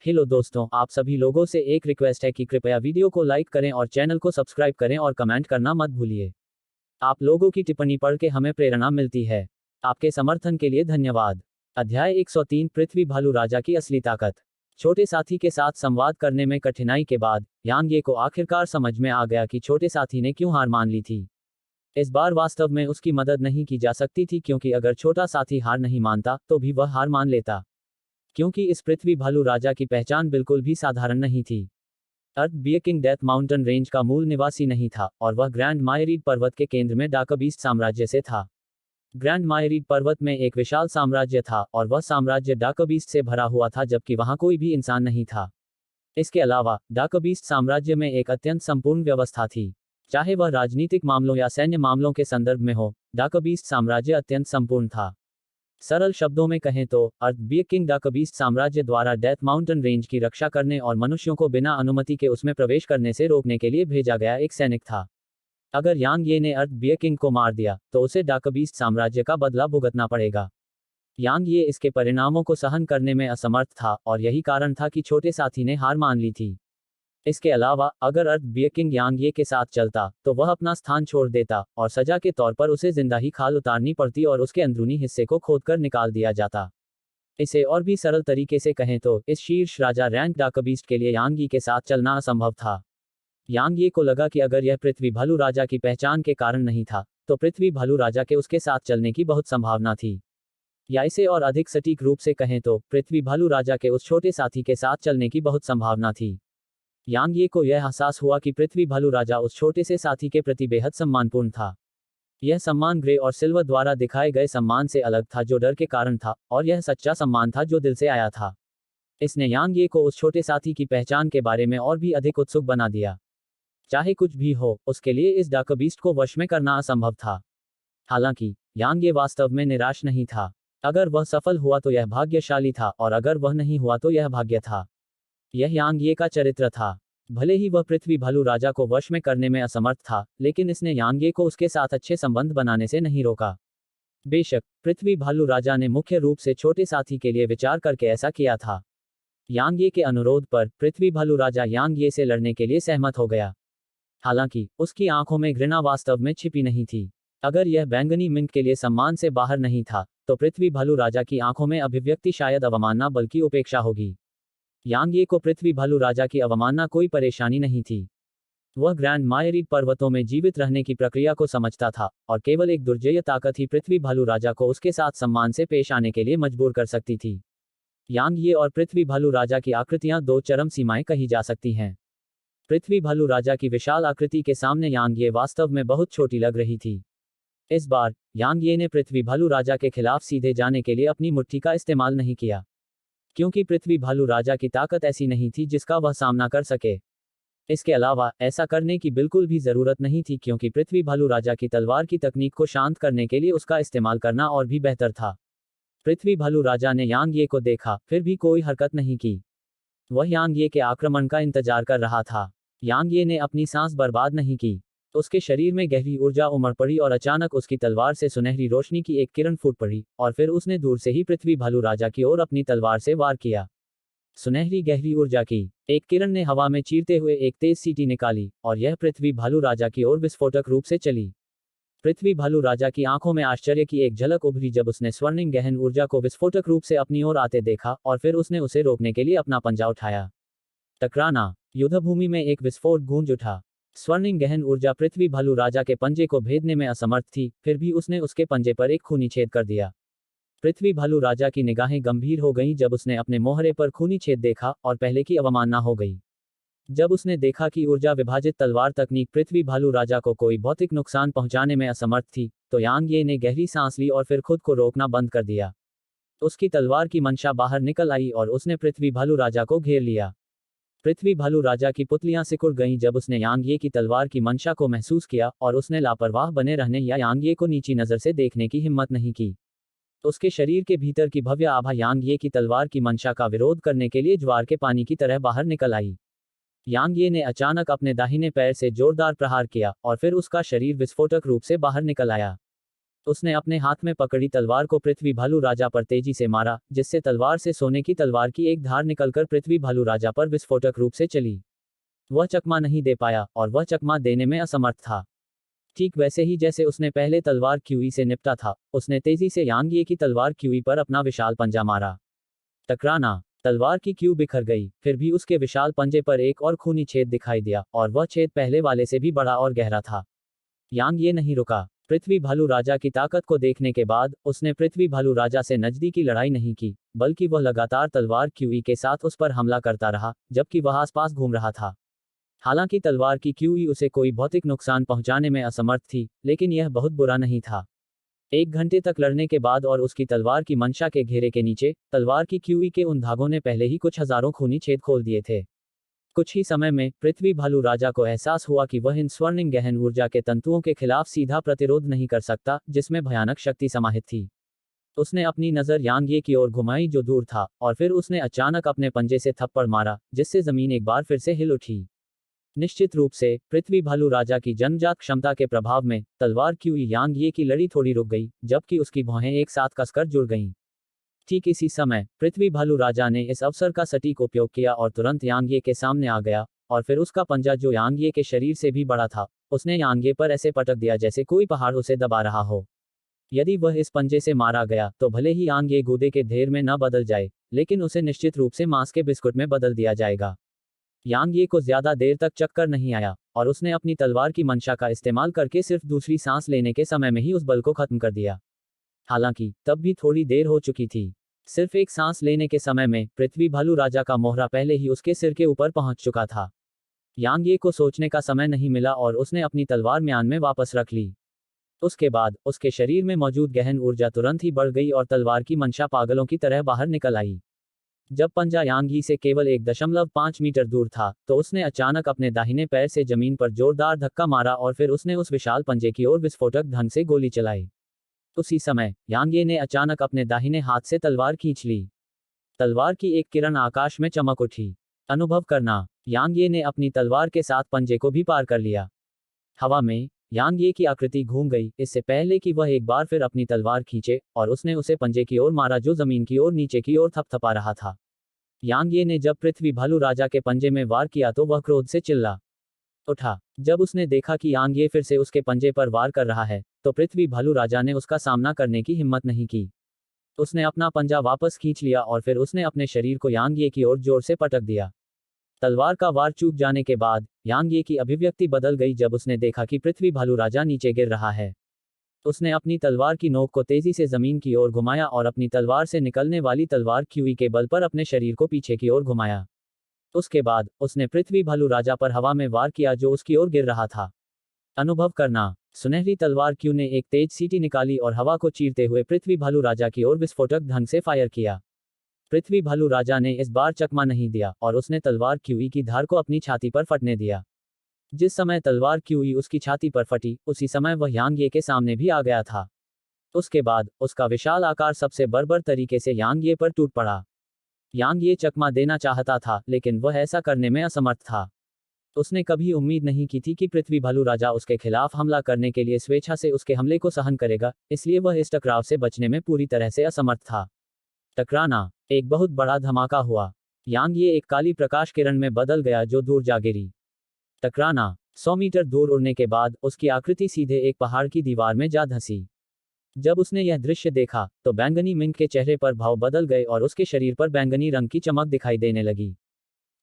Hello दोस्तों, आप सभी लोगों से एक रिक्वेस्ट है कि कृपया वीडियो को लाइक करें और चैनल को सब्सक्राइब करें और कमेंट करना मत भूलिए। आप लोगों की टिप्पणी पढ़ के हमें प्रेरणा मिलती है। आपके समर्थन के लिए धन्यवाद। अध्याय 103 पृथ्वी भालू राजा की असली ताकत। छोटे साथी के साथ संवाद करने में कठिनाई के बाद यांग ये को आखिरकार समझ में आ गया कि छोटे साथी ने क्यों हार मान ली थी। इस बार वास्तव में उसकी मदद नहीं की जा सकती थी, क्योंकि अगर छोटा साथी हार नहीं मानता तो भी वह हार मान लेता। क्योंकि इस पृथ्वी भालू राजा की पहचान बिल्कुल भी साधारण नहीं थी। अर्थ बियकिंग डेथ माउंटेन रेंज का मूल निवासी नहीं था और वह ग्रैंड मायरीड पर्वत के केंद्र में डाकबीस्ट साम्राज्य से था। ग्रैंड मायरीड पर्वत में एक विशाल साम्राज्य था और वह साम्राज्य डाकबीस्ट से भरा हुआ था, जबकि वहां कोई भी इंसान नहीं था। इसके अलावा डाकबीस्ट साम्राज्य में एक अत्यंत संपूर्ण व्यवस्था थी। चाहे वह राजनीतिक मामलों या सैन्य मामलों के संदर्भ में हो, डाकबीस्ट साम्राज्य अत्यंत संपूर्ण था। सरल शब्दों में कहें तो अर्थ बियकिंग डाकबीस्ट साम्राज्य द्वारा डेथ माउंटेन रेंज की रक्षा करने और मनुष्यों को बिना अनुमति के उसमें प्रवेश करने से रोकने के लिए भेजा गया एक सैनिक था। अगर यांग ये ने अर्थ बियकिंग को मार दिया तो उसे डाकबीस्ट साम्राज्य का बदला भुगतना पड़ेगा। यांग ये इसके परिणामों को सहन करने में असमर्थ था और यही कारण था कि छोटे साथी ने हार मान ली थी। इसके अलावा अगर अर्थ बियकिंग यांग ये के साथ चलता तो वह अपना स्थान छोड़ देता और सजा के तौर पर उसे जिंदा ही खाल उतारनी पड़ती और उसके अंदरूनी हिस्से को खोदकर निकाल दिया जाता। इसे और भी सरल तरीके से कहें तो इस शीर्ष राजा रैंक डाकबीस्ट के लिए यांग ये के साथ चलना असंभव था। यांग ये को लगा कि अगर यह पृथ्वी भालू राजा की पहचान के कारण नहीं था तो पृथ्वी भालू राजा के उसके साथ चलने की बहुत संभावना थी। या इसे और अधिक सटीक रूप से कहें तो पृथ्वी भालू राजा के उस छोटे साथी के साथ चलने की बहुत संभावना थी। यांग ये को यह एहसास हुआ कि पृथ्वी भालू राजा उस छोटे से साथी के प्रति बेहद सम्मानपूर्ण था। यह सम्मान ग्रे और सिल्वर द्वारा दिखाए गए सम्मान से अलग था, जो डर के कारण था, और यह सच्चा सम्मान था जो दिल से आया था। इसने यांग ये को उस छोटे साथी की पहचान के बारे में और भी अधिक उत्सुक बना दिया। चाहे कुछ भी हो, उसके लिए इस डाकबीस्ट को वश में करना असंभव था। हालांकि यांग ये वास्तव में निराश नहीं था। अगर वह सफल हुआ तो यह भाग्यशाली था और अगर वह नहीं हुआ तो यह भाग्य था। यह यांग ये का चरित्र था। भले ही वह पृथ्वी भालू राजा को वश में करने में असमर्थ था, लेकिन इसने यांग ये को उसके साथ अच्छे संबंध बनाने से नहीं रोका। बेशक पृथ्वी भालू राजा ने मुख्य रूप से छोटे साथी के लिए विचार करके ऐसा किया था। यांग ये के अनुरोध पर पृथ्वी भालू राजा यांग ये से लड़ने के लिए सहमत हो गया। हालांकि उसकी आंखों में घृणा वास्तव में छिपी नहीं थी। अगर यह बैंगनी मिंक के लिए सम्मान से बाहर नहीं था तो पृथ्वी भालू राजा की आंखों में अभिव्यक्ति शायद अवमानना बल्कि उपेक्षा होगी। यांग ये को पृथ्वी भालू राजा की अवमानना कोई परेशानी नहीं थी। वह ग्रैंड मायरीड पर्वतों में जीवित रहने की प्रक्रिया को समझता था और केवल एक दुर्जेय ताकत ही पृथ्वी भालू राजा को उसके साथ सम्मान से पेश आने के लिए मजबूर कर सकती थी। यांग ये और पृथ्वी भालू राजा की आकृतियां दो चरम सीमाएं कही जा सकती हैं। पृथ्वी भालू राजा की विशाल आकृति के सामने यांग ये वास्तव में बहुत छोटी लग रही थी। इस बार यांग ये ने पृथ्वी भालू राजा के खिलाफ सीधे जाने के लिए अपनी मुट्ठी का इस्तेमाल नहीं किया, क्योंकि पृथ्वी भालू राजा की ताकत ऐसी नहीं थी जिसका वह सामना कर सके। इसके अलावा ऐसा करने की बिल्कुल भी जरूरत नहीं थी, क्योंकि पृथ्वी भालू राजा की तलवार की तकनीक को शांत करने के लिए उसका इस्तेमाल करना और भी बेहतर था। पृथ्वी भालू राजा ने यांग ये को देखा, फिर भी कोई हरकत नहीं की। वह यांग ये के आक्रमण का इंतजार कर रहा था। यांग ये ने अपनी सांस बर्बाद नहीं की। उसके शरीर में गहरी ऊर्जा उमड़ पड़ी और अचानक उसकी तलवार से सुनहरी रोशनी की एक किरण फूट पड़ी और फिर उसने दूर से ही पृथ्वी भालू राजा की ओर अपनी तलवार से वार किया। सुनहरी गहरी ऊर्जा की एक किरण ने हवा में चीरते हुए एक तेज सीटी निकाली और यह पृथ्वी भालू राजा की ओर विस्फोटक रूप से चली। पृथ्वी भालू राजा की आंखों में आश्चर्य की एक झलक उभरी जब उसने स्वर्णिम गहन ऊर्जा को विस्फोटक रूप से अपनी ओर आते देखा और फिर उसने उसे रोकने के लिए अपना पंजा उठाया। टकराना। युद्धभूमि में एक विस्फोट गूंज उठा। स्वर्णिम गहन ऊर्जा पृथ्वी भालू राजा के पंजे को भेदने में असमर्थ थी, फिर भी उसने उसके पंजे पर एक खूनी छेद कर दिया। पृथ्वी भालू राजा की निगाहें गंभीर हो गईं जब उसने अपने मोहरे पर खूनी छेद देखा और पहले की अवमानना हो गई। जब उसने देखा कि ऊर्जा विभाजित तलवार तकनीक पृथ्वी भालू राजा को कोई भौतिक नुकसान पहुंचाने में असमर्थ थी, तो यांग ये ने गहरी सांस ली और फिर खुद को रोकना बंद कर दिया। उसकी तलवार की मंशा बाहर निकल आई और उसने पृथ्वी भालू राजा को घेर लिया। पृथ्वी भालू राजा की पुतलियां सिकुड़ गईं जब उसने यांग ये की तलवार की मंशा को महसूस किया और उसने लापरवाह बने रहने या यांग ये को नीची नजर से देखने की हिम्मत नहीं की। उसके शरीर के भीतर की भव्य आभा यांग ये की तलवार की मंशा का विरोध करने के लिए ज्वार के पानी की तरह बाहर निकल आई। यांग ये ने अचानक अपने दाहिने पैर से जोरदार प्रहार किया और फिर उसका शरीर विस्फोटक रूप से बाहर निकल आया। उसने अपने हाथ में पकड़ी तलवार को पृथ्वी भालू राजा पर तेजी से मारा, जिससे तलवार से सोने की तलवार की एक धार निकलकर पृथ्वी भालू राजा पर विस्फोटक रूप से चली। वह चकमा नहीं दे पाया, और वह चकमा देने में असमर्थ था। ठीक वैसे ही जैसे उसने पहले तलवार क्यूई से निपटा था, उसने तेजी से यांग ये की तलवार क्यूई पर अपना विशाल पंजा मारा। टकराना। तलवार की क्यू बिखर गई, फिर भी उसके विशाल पंजे पर एक और खूनी छेद दिखाई दिया, और वह छेद पहले वाले से भी बड़ा और गहरा था। यांग ये नहीं रुका। पृथ्वी भालू राजा की ताकत को देखने के बाद उसने पृथ्वी भालू राजा से नजदीकी लड़ाई नहीं की, बल्कि वह लगातार तलवार क्यूई के साथ उस पर हमला करता रहा, जबकि वह आसपास घूम रहा था। हालांकि तलवार की क्यूई उसे कोई भौतिक नुकसान पहुंचाने में असमर्थ थी, लेकिन यह बहुत बुरा नहीं था। 1 घंटे तक लड़ने के बाद और उसकी तलवार की मंशा के घेरे के नीचे, तलवार की क्यूई के उन धागों ने पहले ही कुछ हजारों खूनी छेद खोल दिए थे। कुछ ही समय में पृथ्वी भालू राजा को एहसास हुआ कि वह इन स्वर्णिम गहन ऊर्जा के तंतुओं के खिलाफ सीधा प्रतिरोध नहीं कर सकता, जिसमें भयानक शक्ति समाहित थी। उसने अपनी नजर यांग ये की ओर घुमाई जो दूर था, और फिर उसने अचानक अपने पंजे से थप्पड़ मारा, जिससे जमीन एक बार फिर से हिल उठी। निश्चित रूप से पृथ्वी भालू राजा की जन्मजात क्षमता के प्रभाव में तलवार क्यूई यांग ये की लड़ी थोड़ी रुक गई, जबकि उसकी भौहें एक साथ कसकर जुड़ गईं। ठीक इसी समय पृथ्वी भालू राजा ने इस अवसर का सटीक उपयोग किया और तुरंत यांगे के सामने आ गया, और फिर उसका पंजा जो यांगे के शरीर से भी बड़ा था, उसने यांगे पर ऐसे पटक दिया जैसे कोई पहाड़ उसे दबा रहा हो। यदि वह इस पंजे से मारा गया तो भले ही यांगे गूदे के ढेर में न बदल जाए, लेकिन उसे निश्चित रूप से मांस के बिस्कुट में बदल दिया जाएगा। यांगे को ज्यादा देर तक चक्कर नहीं आया, और उसने अपनी तलवार की मंशा का इस्तेमाल करके सिर्फ दूसरी सांस लेने के समय में ही उस बल को खत्म कर दिया। हालांकि तब भी थोड़ी देर हो चुकी थी। सिर्फ एक सांस लेने के समय में पृथ्वी भालू राजा का मोहरा पहले ही उसके सिर के ऊपर पहुंच चुका था। यांगे को सोचने का समय नहीं मिला और उसने अपनी तलवार म्यान में वापस रख ली। उसके बाद उसके शरीर में मौजूद गहन ऊर्जा तुरंत ही बढ़ गई और तलवार की मंशा पागलों की तरह बाहर निकल आई। जब पंजा यांगी से केवल 1.5 मीटर दूर था, तो उसने अचानक अपने दाहिने पैर से जमीन पर जोरदार धक्का मारा और फिर उसने उस विशाल पंजे की ओर विस्फोटक ढंग से गोली चलाई। उसी समय यांगे ने अचानक अपने दाहिने हाथ से तलवार खींच ली। तलवार की एक किरण आकाश में चमक उठी। अनुभव करना। यांगे ने अपनी तलवार के साथ पंजे को भी पार कर लिया। हवा में यांगे की आकृति घूम गई, इससे पहले कि वह एक बार फिर अपनी तलवार खींचे, और उसने उसे पंजे की ओर मारा जो जमीन की ओर नीचे की ओर थपथपा रहा था। यांगे ने जब पृथ्वी भालू राजा के पंजे में वार किया तो वह क्रोध से चिल्ला उठा। जब उसने देखा कि यांगे फिर से उसके पंजे पर वार कर रहा है, तो पृथ्वी भालू राजा ने उसका सामना करने की हिम्मत नहीं की। उसने अपना पंजा वापस खींच लिया और फिर उसने अपने शरीर को यांगे की ओर जोर से पटक दिया। तलवार का वार चूक जाने के बाद यांगे की अभिव्यक्ति बदल गई जब उसने देखा कि पृथ्वी भालू राजा नीचे गिर रहा है। उसने अपनी तलवार की नोक को तेजी से जमीन की ओर घुमाया और अपनी तलवार से निकलने वाली तलवार क्यूई के बल पर अपने शरीर को पीछे की ओर घुमाया। उसके बाद उसने पृथ्वी भालू राजा पर हवा में वार किया जो उसकी ओर गिर रहा था। अनुभव करना। सुनहरी तलवार क्यू ने एक तेज सीटी निकाली और हवा को चीरते हुए पृथ्वी भालू राजा की ओर विस्फोटक ढंग से फायर किया। पृथ्वी भालू राजा ने इस बार चकमा नहीं दिया और उसने तलवार क्यूई की धार को अपनी छाती पर फटने दिया। जिस समय तलवार क्यूई उसकी छाती पर फटी, उसी समय वह यांगे के सामने भी आ गया था। उसके बाद उसका विशाल आकार सबसे बर्बर तरीके से यांगे पर टूट पड़ा। यांगे चकमा देना चाहता था, लेकिन वह ऐसा करने में असमर्थ था। उसने कभी उम्मीद नहीं की थी कि पृथ्वी भालू राजा उसके खिलाफ हमला करने के लिए स्वेच्छा से उसके हमले को सहन करेगा, इसलिए वह इस टकराव से बचने में पूरी तरह से असमर्थ था। टकराना। एक बहुत बड़ा धमाका हुआ। यांगे एक काली प्रकाश किरण में बदल गया जो दूर जा गिरी। टकराना। 100 मीटर दूर उड़ने के बाद उसकी आकृति सीधे एक पहाड़ की दीवार में जा धंसी। जब उसने यह दृश्य देखा तो बैंगनी मिंक के चेहरे पर भाव बदल गए और उसके शरीर पर बैंगनी रंग की चमक दिखाई देने लगी।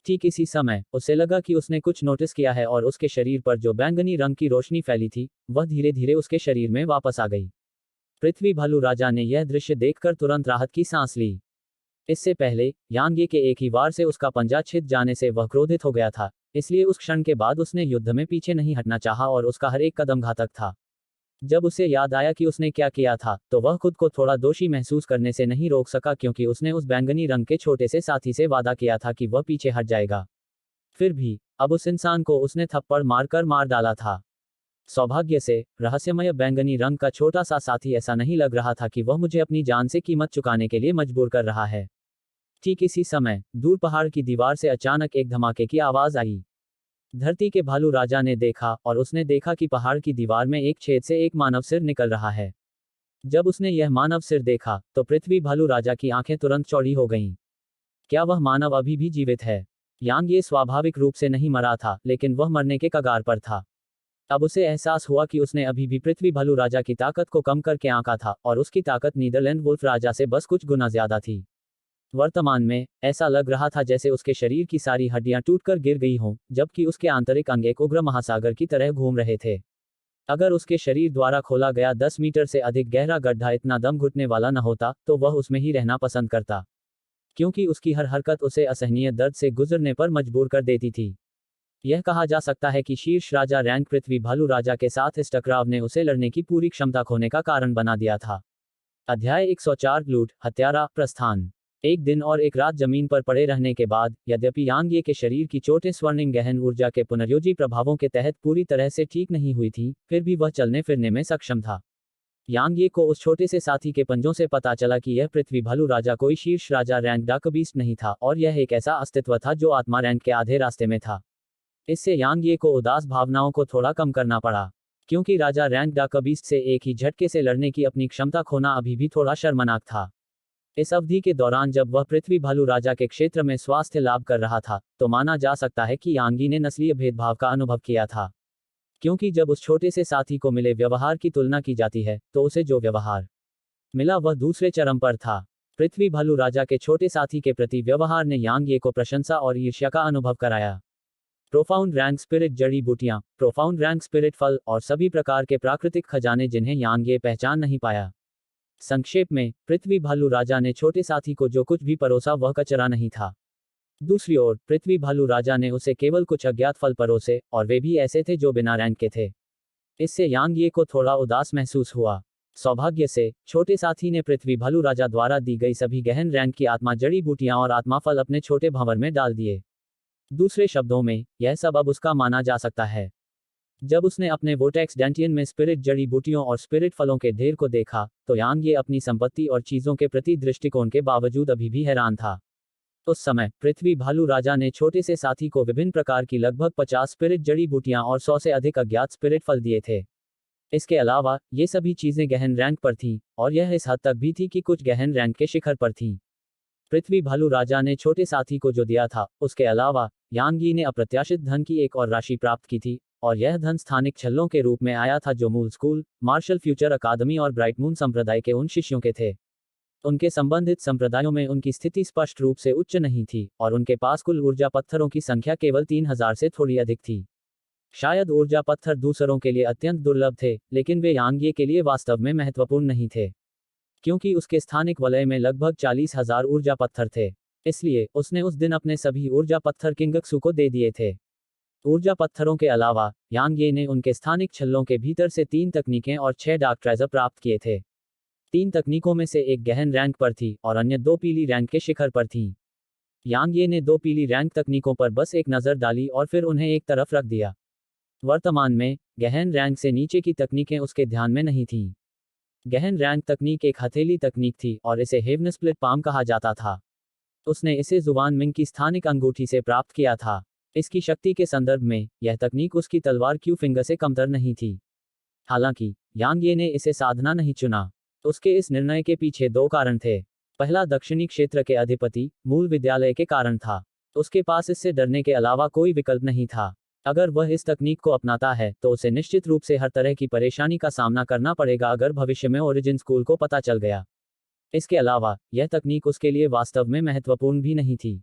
ठीक इसी समय उसे लगा कि उसने कुछ नोटिस किया है और उसके शरीर पर जो बैंगनी रंग की रोशनी फैली थी, वह धीरे धीरे उसके शरीर में वापस आ गई। पृथ्वी भालू राजा ने यह दृश्य देखकर तुरंत राहत की सांस ली। इससे पहले यांगे के एक ही वार से उसका पंजा छिद जाने से वह क्रोधित हो गया था, इसलिए उस क्षण के बाद उसने युद्ध में पीछे नहीं हटना चाहा और उसका हर एक कदम घातक था। जब उसे याद आया कि उसने क्या किया था, तो वह खुद को थोड़ा दोषी महसूस करने से नहीं रोक सका, क्योंकि उसने उस बैंगनी रंग के छोटे से साथी से वादा किया था कि वह पीछे हट जाएगा। फिर भी अब उस इंसान को उसने थप्पड़ मारकर मार डाला था। सौभाग्य से रहस्यमय बैंगनी रंग का छोटा सा साथी ऐसा नहीं लग रहा था कि वह मुझे अपनी जान से कीमत चुकाने के लिए मजबूर कर रहा है। ठीक इसी समय दूर पहाड़ की दीवार से अचानक एक धमाके की आवाज आई। धरती के भालू राजा ने देखा और उसने देखा कि पहाड़ की दीवार में एक छेद से एक मानव सिर निकल रहा है। जब उसने यह मानव सिर देखा तो पृथ्वी भालू राजा की आंखें तुरंत चौड़ी हो गईं। क्या वह मानव अभी भी जीवित है? यांग ये स्वाभाविक रूप से नहीं मरा था, लेकिन वह मरने के कगार पर था। अब उसे एहसास हुआ कि उसने अभी भी पृथ्वी भालू राजा की ताकत को कम करके आंका था, और उसकी ताकत नीदरलैंड वुल्फ राजा से बस कुछ गुना ज्यादा थी। वर्तमान में ऐसा लग रहा था जैसे उसके शरीर की सारी हड्डियां टूटकर गिर गई हों, जबकि उसके आंतरिक अंग एक उग्र महासागर की तरह घूम रहे थे। अगर उसके शरीर द्वारा खोला गया 10 मीटर से अधिक गहरा गड्ढा इतना दम घुटने वाला न होता, तो वह उसमें ही रहना पसंद करता, क्योंकि उसकी हर हरकत उसे असहनीय दर्द से गुजरने पर मजबूर कर देती थी। यह कहा जा सकता है कि शीर्ष राजा रैंक पृथ्वी भालू राजा के साथ इस टकराव ने उसे लड़ने की पूरी क्षमता खोने का कारण बना दिया था। अध्याय 104 लूट हत्यारा प्रस्थान। एक दिन और एक रात जमीन पर पड़े रहने के बाद, यद्यपि यांग ये के शरीर की चोटें स्वर्णिम गहन ऊर्जा के पुनर्योजी प्रभावों के तहत पूरी तरह से ठीक नहीं हुई थी, फिर भी वह चलने फिरने में सक्षम था। यांग ये को उस छोटे से साथी के पंजों से पता चला कि यह पृथ्वी भालू राजा कोई शीर्ष राजा रैंक डाकबीस्ट नहीं था, और यह एक ऐसा अस्तित्व था जो आत्मा रैंक के आधे रास्ते में था। इससे यांग ये को उदास भावनाओं को थोड़ा कम करना पड़ा, क्योंकि राजा रैंक डाकबीस्ट से एक ही झटके से लड़ने की अपनी क्षमता खोना अभी भी थोड़ा शर्मनाक था। इस अवधि के दौरान जब वह पृथ्वी भालू राजा के क्षेत्र में स्वास्थ्य लाभ कर रहा था, तो माना जा सकता है कि यांगी ने नस्लीय भेदभाव का अनुभव किया था, क्योंकि जब उस छोटे से साथी को मिले व्यवहार की तुलना की जाती है, तो उसे जो व्यवहार मिला वह दूसरे चरम पर था। पृथ्वी भालू राजा के छोटे साथी के प्रति व्यवहार ने यांग ये को प्रशंसा और ईर्ष्या का अनुभव कराया। प्रोफाउंड रैंक स्पिरिट जड़ी बूटियां, प्रोफाउंड रैंक स्पिरिट फल और सभी प्रकार के प्राकृतिक खजाने जिन्हें यांग ये पहचान नहीं पाया। संक्षेप में, पृथ्वी भालू राजा ने छोटे साथी को जो कुछ भी परोसा वह कचरा नहीं था। दूसरी ओर, पृथ्वी भालू राजा ने उसे केवल कुछ अज्ञात फल परोसे, और वे भी ऐसे थे जो बिना रैंक के थे। इससे यांग ये को थोड़ा उदास महसूस हुआ। सौभाग्य से, छोटे साथी ने पृथ्वी भालू राजा द्वारा दी गई सभी गहन रैंक की आत्मा जड़ी बूटियां और आत्मा फल अपने छोटे भंवर में डाल दिए। दूसरे शब्दों में, यह सब अब उसका माना जा सकता है। जब उसने अपने वोटेक्स डेंटियन में स्पिरिट जड़ी बूटियों और स्पिरिट फलों के ढेर को देखा, तो यांग ये अपनी संपत्ति और चीजों के प्रति दृष्टिकोण के बावजूद अभी भी हैरान था। उस समय, पृथ्वी भालू राजा ने छोटे से साथी को विभिन्न प्रकार की लगभग 50 स्पिरिट जड़ी बूटियां और 100 से अधिक अज्ञात स्पिरिट फल दिए थे। इसके अलावा, ये सभी चीजें गहन रैंक पर थीं, और यह इस हद तक भी थी कि कुछ गहन रैंक के शिखर पर थीं। पृथ्वी भालू राजा ने छोटे साथी को जो दिया था, उसके अलावा यांगी ने अप्रत्याशित धन की एक और राशि प्राप्त की थी, और यह धन स्थानिक छल्लों के रूप में आया था जो मूल स्कूल, मार्शल फ्यूचर अकादमी और ब्राइट मून संप्रदाय के उन शिष्यों के थे। उनके संबंधित संप्रदायों में उनकी स्थिति स्पष्ट रूप से उच्च नहीं थी, और उनके पास कुल ऊर्जा पत्थरों की संख्या केवल 3000 से थोड़ी अधिक थी। शायद ऊर्जा पत्थर दूसरों के लिए अत्यंत दुर्लभ थे, लेकिन वे यांगी के लिए वास्तव में महत्वपूर्ण नहीं थे, क्योंकि उसके स्थानिक वलय में लगभग 40,000 ऊर्जा पत्थर थे। इसलिए उसने उस दिन अपने सभी ऊर्जा पत्थर किंगक्सू को दे दिए थे। ऊर्जा पत्थरों के अलावा, यांग ये ने उनके स्थानिक छल्लों के भीतर से 3 तकनीकें और 6 डार्क ट्रेजर प्राप्त किए थे। 3 तकनीकों में से एक गहन रैंक पर थी, और अन्य 2 पीली रैंक के शिखर पर थीं। यांग ये ने 2 पीली रैंक तकनीकों पर बस एक नज़र डाली और फिर उन्हें एक तरफ रख दिया। वर्तमान में, गहन रैंक से नीचे की तकनीकें उसके ध्यान में नहीं थीं। गहन रैंक तकनीक एक हथेली तकनीक थी, और इसे हेवन स्प्लिट पाम कहा जाता था। उसने इसे जुबान मिंग की स्थानिक अंगूठी से प्राप्त किया था। इसकी शक्ति के संदर्भ में, यह तकनीक उसकी तलवार क्यू फिंगर से कमतर नहीं थी। हालांकि, यांग ये ने इसे साधना नहीं चुना। उसके इस निर्णय के पीछे 2 कारण थे। पहला दक्षिणी क्षेत्र के अधिपति, मूल विद्यालय के कारण था। उसके पास इससे डरने के अलावा कोई विकल्प नहीं था। अगर वह इस तकनीक को अपनाता है, तो उसे निश्चित रूप से हर तरह की परेशानी का सामना करना पड़ेगा अगर भविष्य में ओरिजिन स्कूल को पता चल गया। इसके अलावा, यह तकनीक उसके लिए वास्तव में महत्वपूर्ण भी नहीं थी।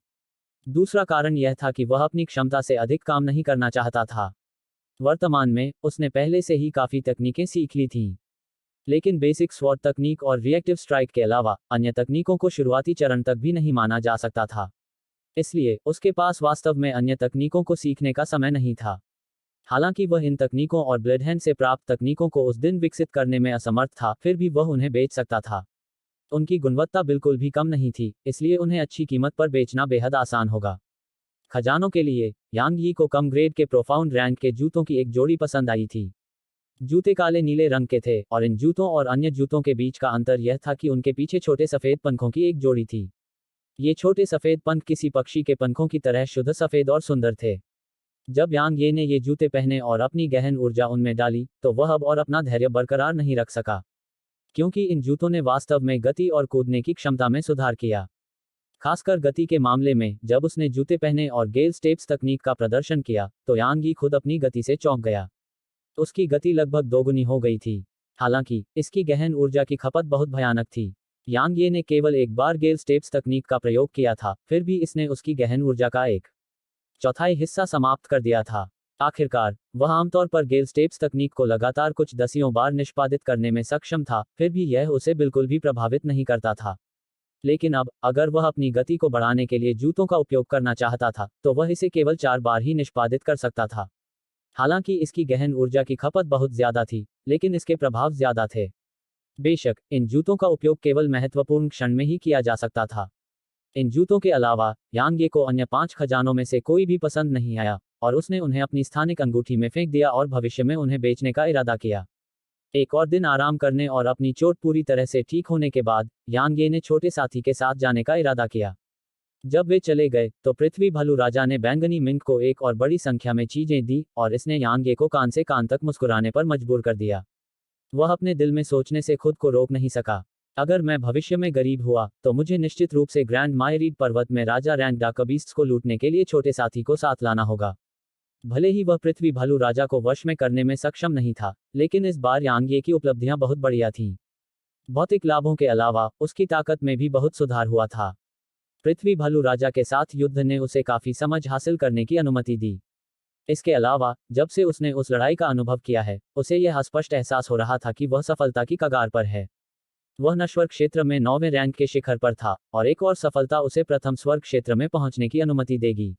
दूसरा कारण यह था कि वह अपनी क्षमता से अधिक काम नहीं करना चाहता था। वर्तमान में, उसने पहले से ही काफ़ी तकनीकें सीख ली थीं। लेकिन बेसिक स्वॉर्ड तकनीक और रिएक्टिव स्ट्राइक के अलावा, अन्य तकनीकों को शुरुआती चरण तक भी नहीं माना जा सकता था। इसलिए, उसके पास वास्तव में अन्य तकनीकों को सीखने का समय नहीं था। हालांकि वह इन तकनीकों और ब्लेडहैंड से प्राप्त तकनीकों को उस दिन विकसित करने में असमर्थ था, फिर भी वह उन्हें बेच सकता था। उनकी गुणवत्ता बिल्कुल भी कम नहीं थी, इसलिए उन्हें अच्छी कीमत पर बेचना बेहद आसान होगा। खजानों के लिए, यांग यी को कम ग्रेड के प्रोफाउंड रैंक के जूतों की एक जोड़ी पसंद आई थी। जूते काले नीले रंग के थे, और इन जूतों और अन्य जूतों के बीच का अंतर यह था कि उनके पीछे छोटे सफ़ेद पंखों की एक जोड़ी थी। ये छोटे सफ़ेद पंख किसी पक्षी के पंखों की तरह शुद्ध सफ़ेद और सुंदर थे। जब यांग ये ने ये जूते पहने और अपनी गहन ऊर्जा उनमें डाली, तो वह अब और अपना धैर्य बरकरार नहीं रख सका। क्योंकि इन जूतों ने वास्तव में गति और कूदने की क्षमता में सुधार किया। खासकर गति के मामले में जब उसने जूते पहने और गेल स्टेप्स तकनीक का प्रदर्शन किया तो यांग यी खुद अपनी गति से चौंक गया। उसकी गति लगभग दोगुनी हो गई थी। हालांकि इसकी गहन ऊर्जा की खपत बहुत भयानक थी। यांग ये ने केवल एक बार गेल स्टेप्स तकनीक का प्रयोग किया था, फिर भी इसने उसकी गहन ऊर्जा का एक चौथाई हिस्सा समाप्त कर दिया था। आखिरकार वह आमतौर पर गेल स्टेप्स तकनीक को लगातार कुछ दसियों बार निष्पादित करने में सक्षम था, फिर भी यह उसे बिल्कुल भी प्रभावित नहीं करता था। लेकिन अब अगर वह अपनी गति को बढ़ाने के लिए जूतों का उपयोग करना चाहता था तो वह इसे केवल 4 बार ही निष्पादित कर सकता था। हालांकि इसकी गहन ऊर्जा की खपत बहुत ज्यादा थी, लेकिन इसके प्रभाव ज्यादा थे। बेशक इन जूतों का उपयोग केवल महत्वपूर्ण क्षण में ही किया जा सकता था। इन जूतों के अलावा यांग ये को अन्य 5 खजानों में से कोई भी पसंद नहीं आया और उसने उन्हें अपनी स्थानिक अंगूठी में फेंक दिया और भविष्य में उन्हें बेचने का इरादा किया। एक और दिन आराम करने और अपनी चोट पूरी तरह से ठीक होने के बाद यांग ये ने छोटे साथी के साथ जाने का इरादा किया। जब वे चले गए तो पृथ्वी भालू राजा ने बैंगनी मिंक को एक और बड़ी संख्या में चीजें दी और इसने यांग ये को कान से कान तक मुस्कुराने पर मजबूर कर दिया। वह अपने दिल में सोचने से खुद को रोक नहीं सका, अगर मैं भविष्य में गरीब हुआ तो मुझे निश्चित रूप से ग्रैंड मायरीड पर्वत में राजा रैंक डाकबीस्ट्स को लूटने के लिए छोटे साथी को साथ लाना होगा। भले ही वह पृथ्वी भालू राजा को वश में करने में सक्षम नहीं था, लेकिन इस बार यांग ये की उपलब्धियां बहुत बढ़िया थीं। भौतिक लाभों के अलावा उसकी ताकत में भी बहुत सुधार हुआ था। पृथ्वी भालू राजा के साथ युद्ध ने उसे काफी समझ हासिल करने की अनुमति दी। इसके अलावा जब से उसने उस लड़ाई का अनुभव किया है, उसे यह स्पष्ट एहसास हो रहा था कि वह सफलता की कगार पर है। वह नश्वर क्षेत्र में 9वें रैंक के शिखर पर था और एक और सफलता उसे प्रथम स्वर्ग क्षेत्र में पहुंचने की अनुमति देगी।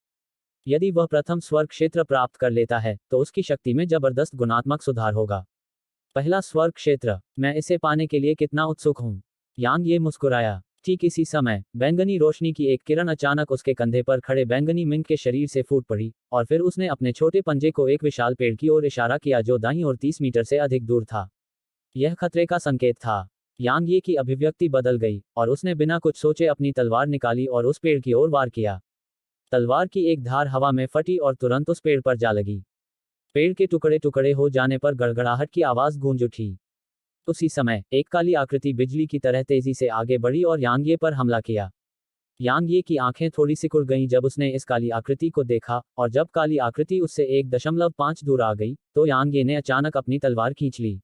यदि वह प्रथम स्वर्ग क्षेत्र प्राप्त कर लेता है तो उसकी शक्ति में जबरदस्त गुणात्मक सुधार होगा। पहला स्वर्ग क्षेत्र, मैं इसे पाने के लिए कितना उत्सुक हूं। यांग ये मुस्कुराया। ठीक इसी समय बैंगनी रोशनी की एक किरण अचानक उसके कंधे पर खड़े बैंगनी मिंक के शरीर से फूट पड़ी और फिर उसने अपने छोटे पंजे को एक विशाल पेड़ की ओर इशारा किया जो दाईं ओर 30 मीटर से अधिक दूर था। यह खतरे का संकेत था। यांग ये की अभिव्यक्ति बदल गई और उसने बिना कुछ सोचे अपनी तलवार निकाली और उस पेड़ की ओर वार किया। तलवार की एक धार हवा में फटी और तुरंत उस पेड़ पर जा लगी। पेड़ के टुकड़े टुकड़े हो जाने पर गड़गड़ाहट की आवाज गूंज उठी। उसी समय एक काली आकृति बिजली की तरह तेजी से आगे बढ़ी और यांग ये पर हमला किया। यांग ये की आंखें थोड़ी सिकुड़ गईं जब उसने इस काली आकृति को देखा, और जब काली आकृति उससे 1.5 दूर आ गई तो यांग ये ने अचानक अपनी तलवार खींच ली।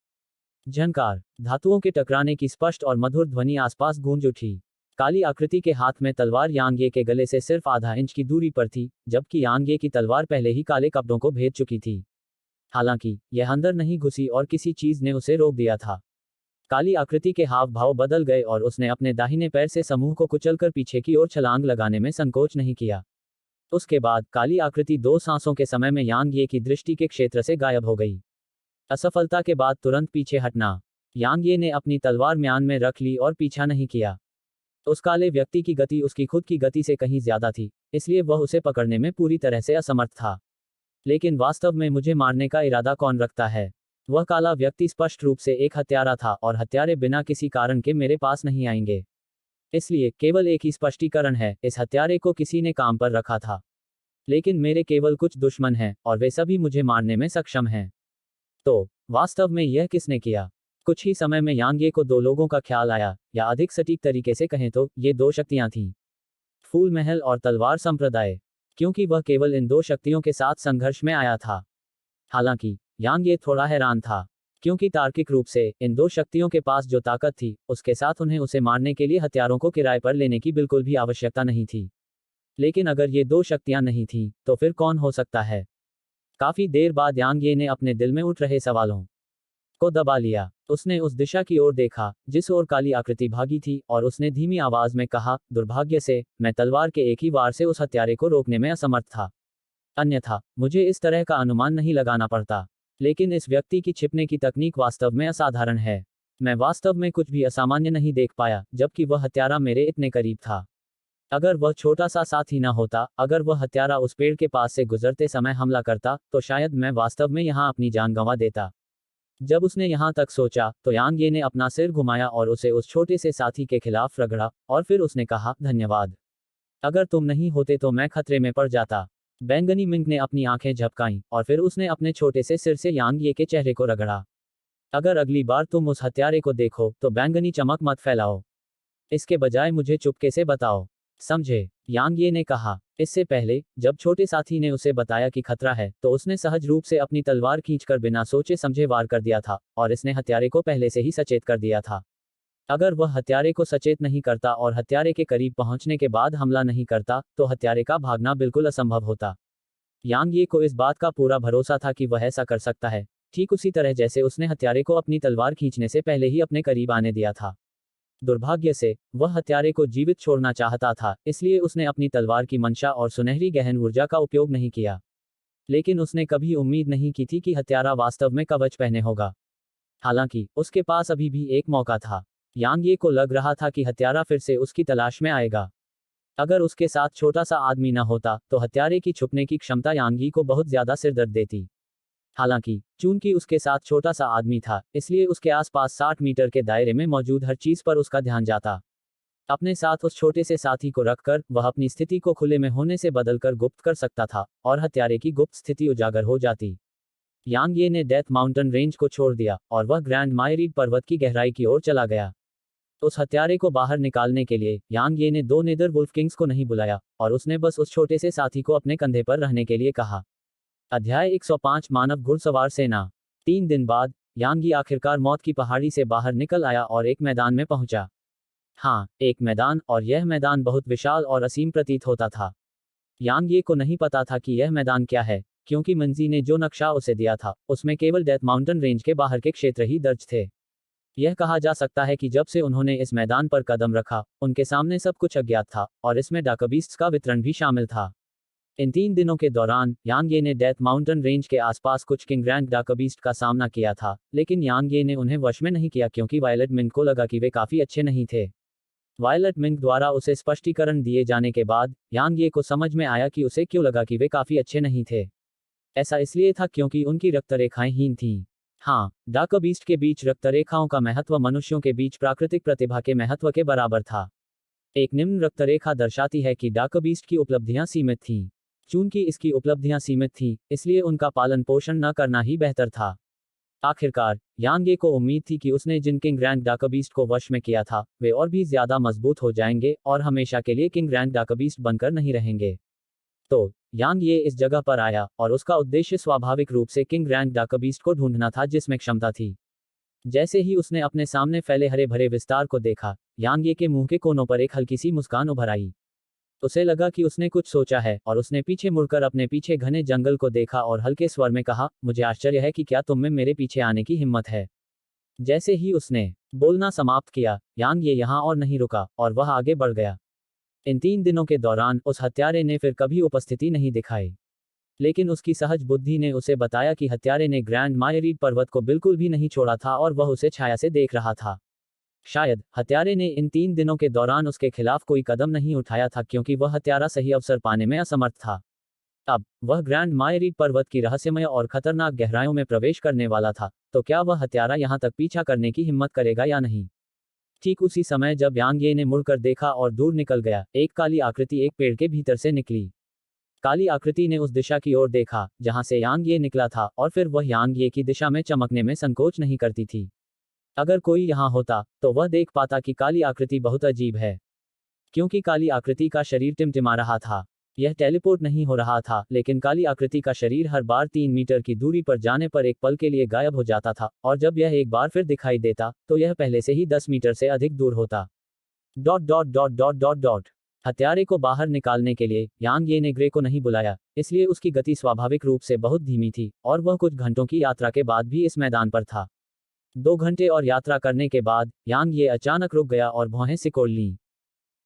झनकार, धातुओं के टकराने की स्पष्ट और मधुर ध्वनि आसपास गूंज उठी। काली आकृति के हाथ में तलवार यांग ये के गले से सिर्फ आधा इंच की दूरी पर थी, जबकि यांग ये की तलवार पहले ही काले कपड़ों को भेद चुकी थी। हालांकि यह अंदर नहीं घुसी और किसी चीज ने उसे रोक दिया था। काली आकृति के हाव भाव बदल गए और उसने अपने दाहिने पैर से समूह को कुचलकर पीछे की ओर छलांग लगाने में संकोच नहीं किया। उसके बाद काली आकृति 2 सांसों के समय में यांग ये की दृष्टि के क्षेत्र से गायब हो गई। असफलता के बाद तुरंत पीछे हटना। यांग ये ने अपनी तलवार म्यान में रख ली और पीछा नहीं किया। उस काले व्यक्ति की गति उसकी खुद की गति से कहीं ज्यादा थी, इसलिए वह उसे पकड़ने में पूरी तरह से असमर्थ था। लेकिन वास्तव में मुझे मारने का इरादा कौन रखता है? वह काला व्यक्ति स्पष्ट रूप से एक हत्यारा था और हत्यारे बिना किसी कारण के मेरे पास नहीं आएंगे। इसलिए केवल एक ही स्पष्टीकरण है, इस हत्यारे को किसी ने काम पर रखा था। लेकिन मेरे केवल कुछ दुश्मन हैं और वे सभी मुझे मारने में सक्षम हैं। तो वास्तव में यह किसने किया? कुछ ही समय में यांग ये को 2 लोगों का ख्याल आया, या अधिक सटीक तरीके से कहें तो ये 2 शक्तियां थीं, फूल महल और तलवार संप्रदाय, क्योंकि वह केवल इन 2 शक्तियों के साथ संघर्ष में आया था। हालांकि यांग ये थोड़ा हैरान था, क्योंकि तार्किक रूप से इन 2 शक्तियों के पास जो ताकत थी उसके साथ उन्हें उसे मारने के लिए हथियारों को किराए पर लेने की बिल्कुल भी आवश्यकता नहीं थी। लेकिन अगर ये 2 शक्तियां नहीं थीं तो फिर कौन हो सकता है? काफी देर बाद यांग ये ने अपने दिल में उठ रहे सवालों को दबा लिया। उसने उस दिशा की ओर देखा जिस ओर काली आकृति भागी थी और उसने धीमी आवाज में कहा, दुर्भाग्य से मैं तलवार के एक ही वार से उस हत्यारे को रोकने में असमर्थ था। अन्यथा मुझे इस तरह का अनुमान नहीं लगाना पड़ता। लेकिन इस व्यक्ति की छिपने की तकनीक वास्तव में असाधारण है। मैं वास्तव में कुछ भी असामान्य नहीं देख पाया, जबकि वह हत्यारा मेरे इतने करीब था। अगर वह छोटा सा साथी ना होता, अगर वह हत्यारा उस पेड़ के पास से गुजरते समय हमला करता, तो शायद मैं वास्तव में यहां अपनी जान गंवा देता। जब उसने यहां तक सोचा तो यांग ये ने अपना सिर घुमाया और उसे उस छोटे से साथी के खिलाफ रगड़ा, और फिर उसने कहा, धन्यवाद। अगर तुम नहीं होते तो मैं खतरे में पड़ जाता। बैंगनी मिंक ने अपनी आंखें झपकाईं और फिर उसने अपने छोटे से सिर से यांग ये के चेहरे को रगड़ा। अगर अगली बार तुम उस हत्यारे को देखो तो बैंगनी चमक मत फैलाओ। इसके बजाय मुझे चुपके से बताओ। समझे? यांग ये ने कहा। इससे पहले जब छोटे साथी ने उसे बताया कि खतरा है तो उसने सहज रूप से अपनी तलवार खींचकर बिना सोचे समझे वार कर दिया था, और इसने हत्यारे को पहले से ही सचेत कर दिया था। अगर वह हत्यारे को सचेत नहीं करता और हत्यारे के करीब पहुंचने के बाद हमला नहीं करता तो हत्यारे का भागना बिल्कुल असंभव होता। यांग ये को इस बात का पूरा भरोसा था कि वह ऐसा कर सकता है, ठीक उसी तरह जैसे उसने हत्यारे को अपनी तलवार खींचने से पहले ही अपने करीब आने दिया था। दुर्भाग्य से वह हत्यारे को जीवित छोड़ना चाहता था, इसलिए उसने अपनी तलवार की मंशा और सुनहरी गहन ऊर्जा का उपयोग नहीं किया। लेकिन उसने कभी उम्मीद नहीं की थी कि हत्यारा वास्तव में कवच पहने होगा। हालांकि उसके पास अभी भी एक मौका था। यांग ये को लग रहा था कि हत्यारा फिर से उसकी तलाश में आएगा। अगर उसके साथ छोटा सा आदमी न होता तो हत्यारे की छुपने की क्षमता यांग ये को बहुत ज्यादा सिरदर्द देती। हालांकि चूंकि उसके साथ छोटा सा आदमी था, इसलिए उसके आसपास 60 मीटर के दायरे में मौजूद हर चीज पर उसका ध्यान जाता। अपने साथ उस छोटे से साथी को रखकर वह अपनी स्थिति को खुले में होने से बदलकर गुप्त कर सकता था, और हत्यारे की गुप्त स्थिति उजागर हो जाती। यांग ये ने डेथ माउंटेन रेंज को छोड़ दिया और वह ग्रैंड मायरीड पर्वत की गहराई की ओर चला गया। उस हत्यारे को बाहर निकालने के लिए यांग ये ने 2 नेदर वुल्फ किंग्स को नहीं बुलाया, और उसने बस उस छोटे से साथी को अपने कंधे पर रहने के लिए कहा। अध्याय 105 मानव घुड़सवार सेना। 3 दिन बाद यांग ये आखिरकार मौत की पहाड़ी से बाहर निकल आया और एक मैदान में पहुंचा। हाँ, एक मैदान, और यह मैदान बहुत विशाल और असीम प्रतीत होता था। यांग ये को नहीं पता था कि यह मैदान क्या है, क्योंकि मंजी ने जो नक्शा उसे दिया था उसमें केवल डेथ माउंटेन रेंज के बाहर के क्षेत्र ही दर्ज थे। यह कहा जा सकता है कि जब से उन्होंने इस मैदान पर कदम रखा उनके सामने सब कुछ अज्ञात था, और इसमें डाकबीस्ट्स का वितरण भी शामिल था। इन 3 दिनों के दौरान यांग ये ने डेथ माउंटेन रेंज के आसपास कुछ किंग रैंक डाकबीस्ट का सामना किया था, लेकिन यांग ये ने उन्हें वश में नहीं किया क्योंकि वायलेट मिंग को लगा कि वे काफी अच्छे नहीं थे। वायलेट मिंग द्वारा उसे स्पष्टीकरण दिए जाने के बाद यांग ये को समझ में आया कि उसे क्यों लगा कि वे काफी अच्छे नहीं थे। ऐसा इसलिए था क्योंकि उनकी रक्तरेखाएं हीन थीं। हाँ, डाकबीस्ट के बीच रक्तरेखाओं का महत्व मनुष्यों के बीच प्राकृतिक प्रतिभा के महत्व के बराबर था। एक निम्न रक्तरेखा दर्शाती है कि डाकबीस्ट की उपलब्धियां सीमित थीं। चूंकि इसकी उपलब्धियां सीमित थीं, इसलिए उनका पालन पोषण न करना ही बेहतर था। आखिरकार यांग ये को उम्मीद थी कि उसने जिन किंग रैंक डाकबीस्ट को वश में किया था वे और भी ज्यादा मजबूत हो जाएंगे और हमेशा के लिए किंग रैंक डाकबीस्ट बनकर नहीं रहेंगे। तो यांग ये इस जगह पर आया और उसका उद्देश्य स्वाभाविक रूप से किंग रैंक डाकबीस्ट को ढूंढना था जिसमें क्षमता थी। जैसे ही उसने अपने सामने फैले हरे भरे विस्तार को देखा, यांग ये के मुंह के कोनों पर एक हल्की सी मुस्कान उभर आई। उसे लगा कि उसने कुछ सोचा है, और उसने पीछे मुड़कर अपने पीछे घने जंगल को देखा और हल्के स्वर में कहा, मुझे आश्चर्य है कि क्या तुम में मेरे पीछे आने की हिम्मत है। जैसे ही उसने बोलना समाप्त किया, यांग ये यहाँ और नहीं रुका और वह आगे बढ़ गया। इन 3 दिनों के दौरान उस हत्यारे ने फिर कभी उपस्थिति नहीं दिखाई, लेकिन उसकी सहज बुद्धि ने उसे बताया कि हत्यारे ने ग्रैंड मायरीड पर्वत को बिल्कुल भी नहीं छोड़ा था और वह उसे छाया से देख रहा था। शायद हत्यारे ने इन 3 दिनों के दौरान उसके खिलाफ कोई कदम नहीं उठाया था क्योंकि वह हत्यारा सही अवसर पाने में असमर्थ था। अब वह ग्रैंड मायरीड पर्वत की रहस्यमय और खतरनाक गहराइयों में प्रवेश करने वाला था, तो क्या वह हत्यारा यहां तक पीछा करने की हिम्मत करेगा या नहीं। ठीक उसी समय जब यांग ये ने मुड़कर देखा और दूर निकल गया, एक काली आकृति एक पेड़ के भीतर से निकली। काली आकृति ने उस दिशा की ओर देखा जहां से यांग ये निकला था, और फिर वह यांग ये की दिशा में चमकने में संकोच नहीं करती थी। अगर कोई यहाँ होता तो वह देख पाता कि काली आकृति बहुत अजीब है, क्योंकि काली आकृति का शरीर टिमटिमा रहा था। यह टेलीपोर्ट नहीं हो रहा था, लेकिन काली आकृति का शरीर हर बार 3 मीटर की दूरी पर जाने पर एक पल के लिए गायब हो जाता था, और जब यह एक बार फिर दिखाई देता तो यह पहले से ही 10 मीटर से अधिक दूर होता। Dot dot dot dot dot dot हत्यारे को बाहर निकालने के लिए यांग ये ने ग्रे को नहीं बुलाया, इसलिए उसकी गति स्वाभाविक रूप से बहुत धीमी थी, और वह कुछ घंटों की यात्रा के बाद भी इस मैदान पर था। 2 घंटे और यात्रा करने के बाद यांग ये अचानक रुक गया और भौहें सिकोड़ लीं।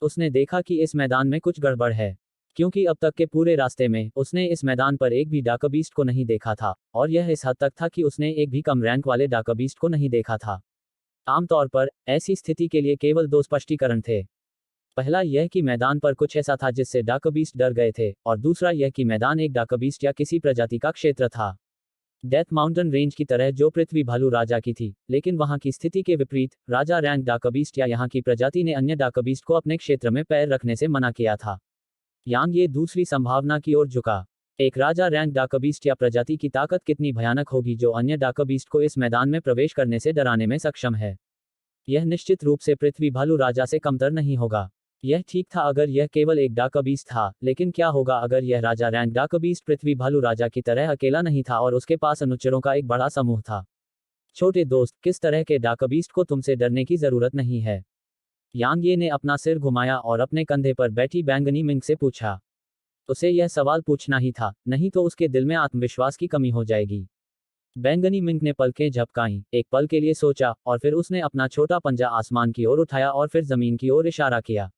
उसने देखा कि इस मैदान में कुछ गड़बड़ है, क्योंकि अब तक के पूरे रास्ते में उसने इस मैदान पर एक भी डाकबीस्ट को नहीं देखा था, और यह इस हद तक था कि उसने एक भी कम रैंक वाले डाकबीस्ट को नहीं देखा था। आमतौर पर ऐसी स्थिति के लिए केवल 2 स्पष्टीकरण थे। पहला यह कि मैदान पर कुछ ऐसा था जिससे डाकबीस्ट डर गए थे, और दूसरा यह कि मैदान एक डाकबीस्ट या किसी प्रजाति का क्षेत्र था। डेथ माउंटेन रेंज की तरह जो पृथ्वी भालू राजा की थी, लेकिन वहां की स्थिति के विपरीत राजा रैंक डाकबीस्ट या यहाँ की प्रजाति ने अन्य डाकबीस्ट को अपने क्षेत्र में पैर रखने से मना किया था। यांग ये दूसरी संभावना की ओर झुका। एक राजा रैंक डाकबीस्ट या प्रजाति की ताकत कितनी भयानक होगी जो अन्य डाकबीस्ट को इस मैदान में प्रवेश करने से डराने में सक्षम है। यह निश्चित रूप से पृथ्वी भालू राजा से कमतर नहीं होगा। यह ठीक था अगर यह केवल एक डाकबीस्ट था, लेकिन क्या होगा अगर यह राजा रैंक डाकबीस्ट पृथ्वी भालू राजा की तरह अकेला नहीं था और उसके पास अनुचरों का एक बड़ा समूह था। छोटे दोस्त, किस तरह के डाकबीस्ट को तुमसे डरने की जरूरत नहीं है? यांग ये ने अपना सिर घुमाया और अपने कंधे पर बैठी बैंगनी मिंग से पूछा। उसे यह सवाल पूछना ही था, नहीं तो उसके दिल में आत्मविश्वास की कमी हो जाएगी। बैंगनी मिंक ने पलकें झपकाईं, एक पल के लिए सोचा, और फिर उसने अपना छोटा पंजा आसमान की ओर उठाया और फिर जमीन की ओर इशारा किया।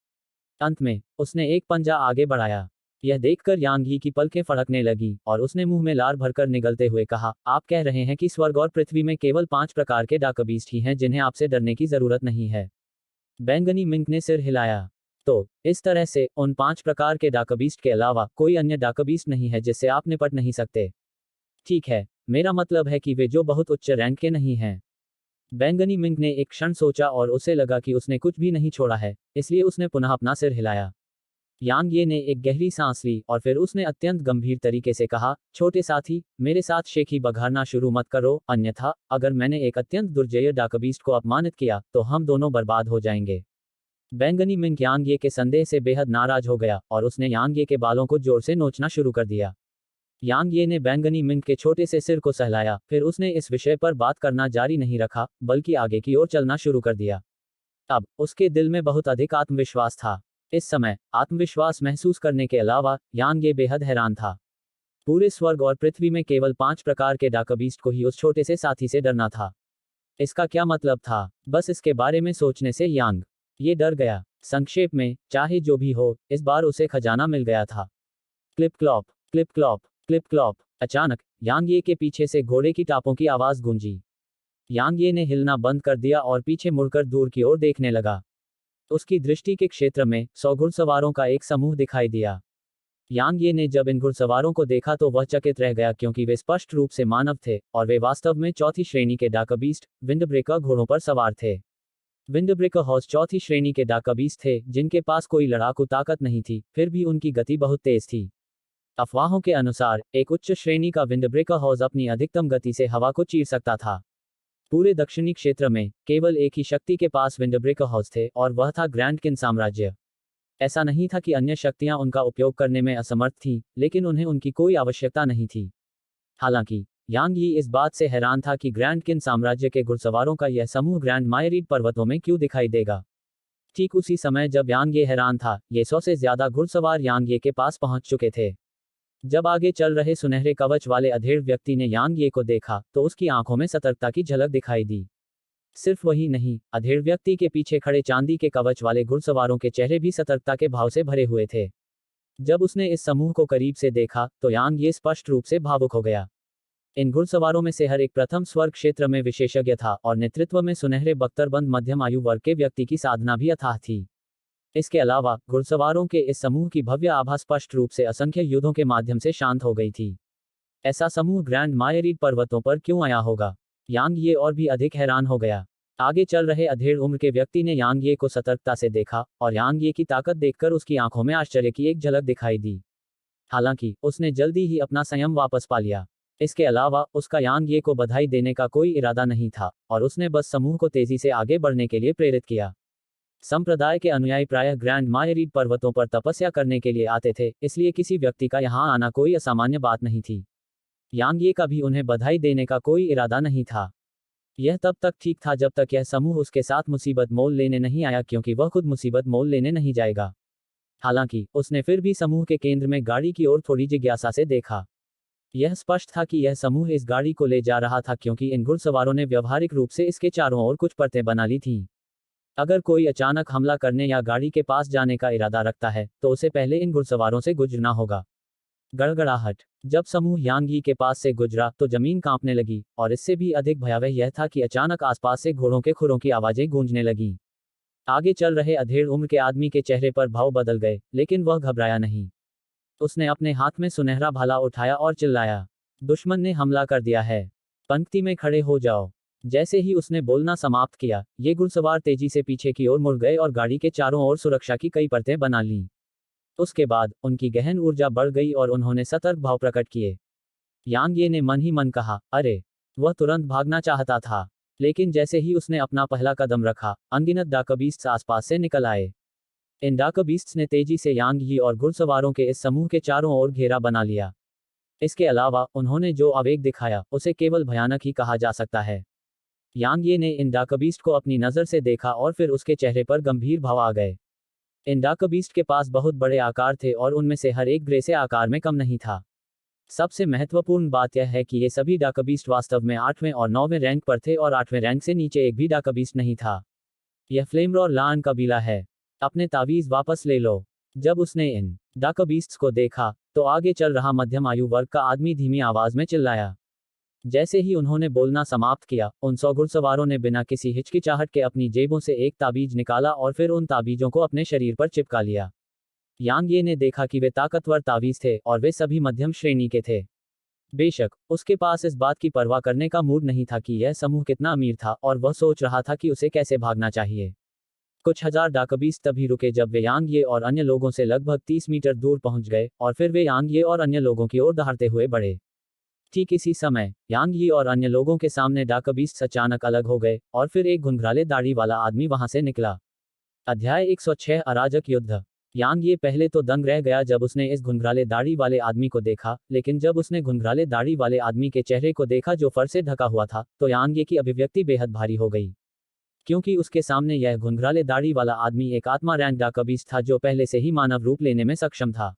अंत में उसने एक पंजा आगे बढ़ाया। यह देखकर यांग ही की पलकें फड़कने लगी और उसने मुंह में लार भरकर निगलते हुए कहा, आप कह रहे हैं कि स्वर्ग और पृथ्वी में केवल 5 प्रकार के डाकबीस्ट ही हैं जिन्हें आपसे डरने की जरूरत नहीं है? बैंगनी मिंक ने सिर हिलाया। तो इस तरह से उन 5 प्रकार के डाकबीस्ट के अलावा कोई अन्य डाकबीस्ट नहीं है जिससे आप निपट नहीं सकते? ठीक है, मेरा मतलब है कि वे जो बहुत उच्च रैंक के नहीं हैं। बैंगनी मिंक ने एक क्षण सोचा और उसे लगा कि उसने कुछ भी नहीं छोड़ा है, इसलिए उसने पुनः अपना सिर हिलाया। यांग ये ने एक गहरी सांस ली और फिर उसने अत्यंत गंभीर तरीके से कहा, छोटे साथी, मेरे साथ शेखी बघारना शुरू मत करो, अन्यथा अगर मैंने एक अत्यंत दुर्जय डाकबीस्ट को अपमानित किया तो हम दोनों बर्बाद हो जाएंगे। बैंगनी मिंक यांग ये के संदेह से बेहद नाराज हो गया और उसने यांग ये के बालों को जोर से नोचना शुरू कर दिया। यांग ये ने बैंगनी मिंक के छोटे से सिर को सहलाया, फिर उसने इस विषय पर बात करना जारी नहीं रखा, बल्कि आगे की ओर चलना शुरू कर दिया। अब उसके दिल में बहुत अधिक आत्मविश्वास था। इस समय आत्मविश्वास महसूस करने के अलावा यांग ये बेहद हैरान था। पूरे स्वर्ग और पृथ्वी में केवल 5 प्रकार के डाकबीस्ट को ही उस छोटे से साथी से डरना था। इसका क्या मतलब था? बस इसके बारे में सोचने से यांग ये डर गया। संक्षेप में, चाहे जो भी हो, इस बार उसे खजाना मिल गया था। Clip Klopp, clip Klopp, clip Klopp. अचानक यांग ये के पीछे से घोड़े की टापों की आवाज गूंजी। यांग ये ने हिलना बंद कर दिया और पीछे मुड़कर दूर की ओर देखने लगा। उसकी दृष्टि के क्षेत्र में 100 घुड़सवारों का एक समूह दिखाई दिया। यांग ये ने जब इन घुड़सवारों को देखा तो वह चकित रह गया क्योंकि वे स्पष्ट रूप से मानव थे और वे वास्तव में चौथी श्रेणी के डाकबीस्ट विंडब्रेकर घोड़ों पर सवार थे। विंडब्रेकर हॉर्स चौथी श्रेणी के डाकबीस्ट थे जिनके पास कोई लड़ाकू ताकत नहीं थी, फिर भी उनकी गति बहुत तेज थी। अफवाहों के अनुसार एक उच्च श्रेणी का विंडब्रेकर हॉर्स अपनी अधिकतम गति से हवा को चीर सकता था। पूरे दक्षिणी क्षेत्र में केवल एक ही शक्ति के पास विंडब्रेकर हॉर्स थे और वह था ग्रैंड किन साम्राज्य। ऐसा नहीं था कि अन्य शक्तियां उनका उपयोग करने में असमर्थ थीं, लेकिन उन्हें उनकी कोई आवश्यकता नहीं थी। हालांकि यांग यी इस बात से हैरान था कि ग्रैंड किन साम्राज्य के घुड़सवारों का यह समूह ग्रैंड मायरीड पर्वतों में क्यों दिखाई देगा। ठीक उसी समय जब यांग ये हैरान था, ये 100 से ज्यादा घुड़सवार यांग ये के पास पहुंच चुके थे। जब आगे चल रहे सुनहरे कवच वाले अधेड़ व्यक्ति ने यांग ये को देखा तो उसकी आंखों में सतर्कता की झलक दिखाई दी। सिर्फ वही नहीं, अधेड़ व्यक्ति के पीछे खड़े चांदी के कवच वाले घुड़सवारों के चेहरे भी सतर्कता के भाव से भरे हुए थे। जब उसने इस समूह को करीब से देखा तो यांग ये स्पष्ट रूप से भावुक हो गया। इन घुड़सवारों में से हर एक प्रथम स्वर्ग क्षेत्र में विशेषज्ञ था और नेतृत्व में सुनहरे बख्तरबंद मध्यम आयु वर्ग के व्यक्ति की साधना भी अथाह थी। इसके अलावा घुड़सवारों के इस समूह की भव्य आभा स्पष्ट रूप से असंख्य युद्धों के माध्यम से शांत हो गई थी। ऐसा समूह ग्रैंड मायरीड पर्वतों पर क्यों आया होगा? यांग ये और भी अधिक हैरान हो गया। आगे चल रहे अधेड़ उम्र के व्यक्ति ने यांग ये को सतर्कता से देखा और यांग ये की ताकत देखकर उसकी आंखों में आश्चर्य की एक झलक दिखाई दी। हालांकि उसने जल्दी ही अपना संयम वापस पा लिया। इसके अलावा उसका यांग ये को बधाई देने का कोई इरादा नहीं था और उसने बस समूह को तेजी से आगे बढ़ने के लिए प्रेरित किया। संप्रदाय के अनुयायी प्रायः ग्रैंड मायरीड पर्वतों पर तपस्या करने के लिए आते थे, इसलिए किसी व्यक्ति का यहां आना कोई असामान्य बात नहीं थी। यांग ये का भी उन्हें बधाई देने का कोई इरादा नहीं था। यह तब तक ठीक था जब तक यह समूह उसके साथ मुसीबत मोल लेने नहीं आया, क्योंकि वह खुद मुसीबत मोल लेने नहीं जाएगा। हालांकि उसने फिर भी समूह के केंद्र में गाड़ी की ओर थोड़ी जिज्ञासा से देखा। यह स्पष्ट था कि यह समूह इस गाड़ी को ले जा रहा था क्योंकि इन घुड़सवारों ने व्यवहारिक रूप से इसके चारों ओर कुछ परतें बना ली थीं। अगर कोई अचानक हमला करने या गाड़ी के पास जाने का इरादा रखता है तो उसे पहले इन घुड़सवारों से गुजरना होगा। गड़गड़ाहट। जब समूह यांग यी के पास से गुजरा तो जमीन कांपने लगी और इससे भी अधिक भयावह यह था कि अचानक आसपास से घोड़ों के खुरों की आवाजें गूंजने लगीं। आगे चल रहे अधेड़ उम्र के आदमी के चेहरे पर भाव बदल गए, लेकिन वह घबराया नहीं। उसने अपने हाथ में सुनहरा भाला उठाया और चिल्लाया, दुश्मन ने हमला कर दिया है, पंक्ति में खड़े हो जाओ। जैसे ही उसने बोलना समाप्त किया, ये घुड़सवार तेजी से पीछे की ओर मुड़ गए और गाड़ी के चारों ओर सुरक्षा की कई परतें बना लीं। उसके बाद उनकी गहन ऊर्जा बढ़ गई और उन्होंने सतर्क भाव प्रकट किए। यांग ये ने मन ही मन कहा, अरे, वह तुरंत भागना चाहता था। लेकिन जैसे ही उसने अपना पहला कदम रखा, अनगिनत डाकबीस्ट्स आसपास से निकल आए। इन डाकबीस्ट्स ने तेजी से यांग यी और घुड़सवारों के इस समूह के चारों ओर घेरा बना लिया। इसके अलावा उन्होंने जो आवेग दिखाया उसे केवल भयानक ही कहा जा सकता है। यांग ये ने इन डाकबीस्ट को अपनी नज़र से देखा और फिर उसके चेहरे पर गंभीर भाव आ गए। इन डाकबीस्ट के पास बहुत बड़े आकार थे और उनमें से हर एक ग्रे से आकार में कम नहीं था। सबसे महत्वपूर्ण बात यह है कि ये सभी डाकबीस्ट वास्तव में 8वें और 9वें रैंक पर थे और 8वें रैंक से नीचे एक भी डाकबीस्ट नहीं था। यह फ्लेमरॉर लान कबीला है। अपने तावीज़ वापस ले लो। जब उसने इन डाकबीस्ट्स को देखा तो आगे चल रहा मध्यम आयु वर्ग का आदमी धीमी आवाज में चिल्लाया। जैसे ही उन्होंने बोलना समाप्त किया, उन 100 घुड़सवारों ने बिना किसी हिचकिचाहट के अपनी जेबों से एक ताबीज निकाला और फिर उन ताबीजों को अपने शरीर पर चिपका लिया। यांग ये ने देखा कि वे ताकतवर तावीज थे और वे सभी मध्यम श्रेणी के थे। बेशक उसके पास इस बात की परवाह करने का मूड नहीं था कि यह समूह कितना अमीर था और वह सोच रहा था कि उसे कैसे भागना चाहिए। कुछ हजार डाकबीस्ट तभी रुके जब वे यांग ये और अन्य लोगों से लगभग 30 मीटर दूर पहुंच गए और फिर वे यांग ये और अन्य लोगों की ओर दहाड़ते हुए बढ़े। ठीक इसी समय यांग ये और अन्य लोगों के सामने डाकबीस्ट अचानक अलग हो गए और फिर एक घुंघराले दाढ़ी वाला आदमी वहां से निकला। अध्याय 106 अराजक युद्ध। यांग ये पहले तो दंग रह गया जब उसने इस घुंघराले दाढ़ी वाले आदमी को देखा, लेकिन जब उसने घुंघराले दाढ़ी वाले आदमी के चेहरे को देखा जो फर से ढका हुआ था, तो यांग ये की अभिव्यक्ति बेहद भारी हो गई। क्योंकि उसके सामने यह घुंघराले दाढ़ी वाला आदमी एक आत्मा रैंक डाकबीस्ट था जो पहले से ही मानव रूप लेने में सक्षम था।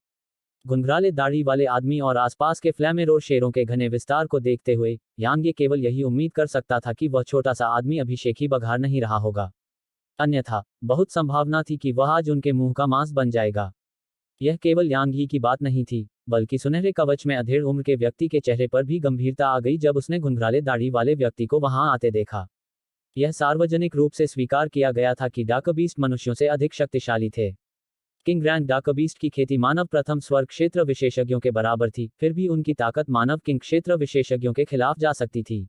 घुंघराले दाढ़ी वाले आदमी और आसपास के फ्लैमेरोर शेरों के घने विस्तार को देखते हुए यांग ये केवल यही उम्मीद कर सकता था कि वह छोटा सा आदमी अभिषेक ही बघार नहीं रहा होगा। अन्यथा बहुत संभावना थी कि वह आज उनके मुंह का मांस बन जाएगा। यह केवल यांग ही की बात नहीं थी, बल्कि सुनहरे कवच में अधेड़ उम्र के व्यक्ति के चेहरे पर भी गंभीरता आ गई जब उसने घुंघराले दाढ़ी वाले व्यक्ति को वहां आते देखा। यह सार्वजनिक रूप से स्वीकार किया गया था कि डाकबीस्ट मनुष्यों से अधिक शक्तिशाली थे। किंग ग्रैंड डाकबीस्ट की खेती मानव प्रथम स्वर्ग क्षेत्र विशेषज्ञों के बराबर थी, फिर भी उनकी ताकत मानव किंग क्षेत्र विशेषज्ञों के खिलाफ जा सकती थी।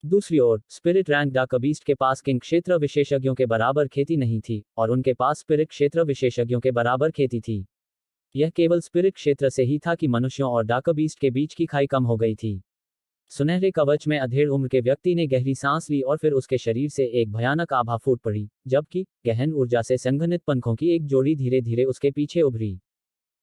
दूसरी ओर स्पिरिट रैंक डाकबीस्ट के पास किंग क्षेत्र विशेषज्ञों के बराबर खेती नहीं थी और उनके पास स्पिरिट क्षेत्र विशेषज्ञों के बराबर खेती थी। यह केवल स्पिरिट क्षेत्र से ही था कि मनुष्यों और डाकबीस्ट के बीच की खाई कम हो गई थी। सुनहरे कवच में अधेड़ उम्र के व्यक्ति ने गहरी सांस ली और फिर उसके शरीर से एक भयानक आभा फूट पड़ी, जबकि गहन ऊर्जा से संघनित पंखों की एक जोड़ी धीरे धीरे उसके पीछे उभरी।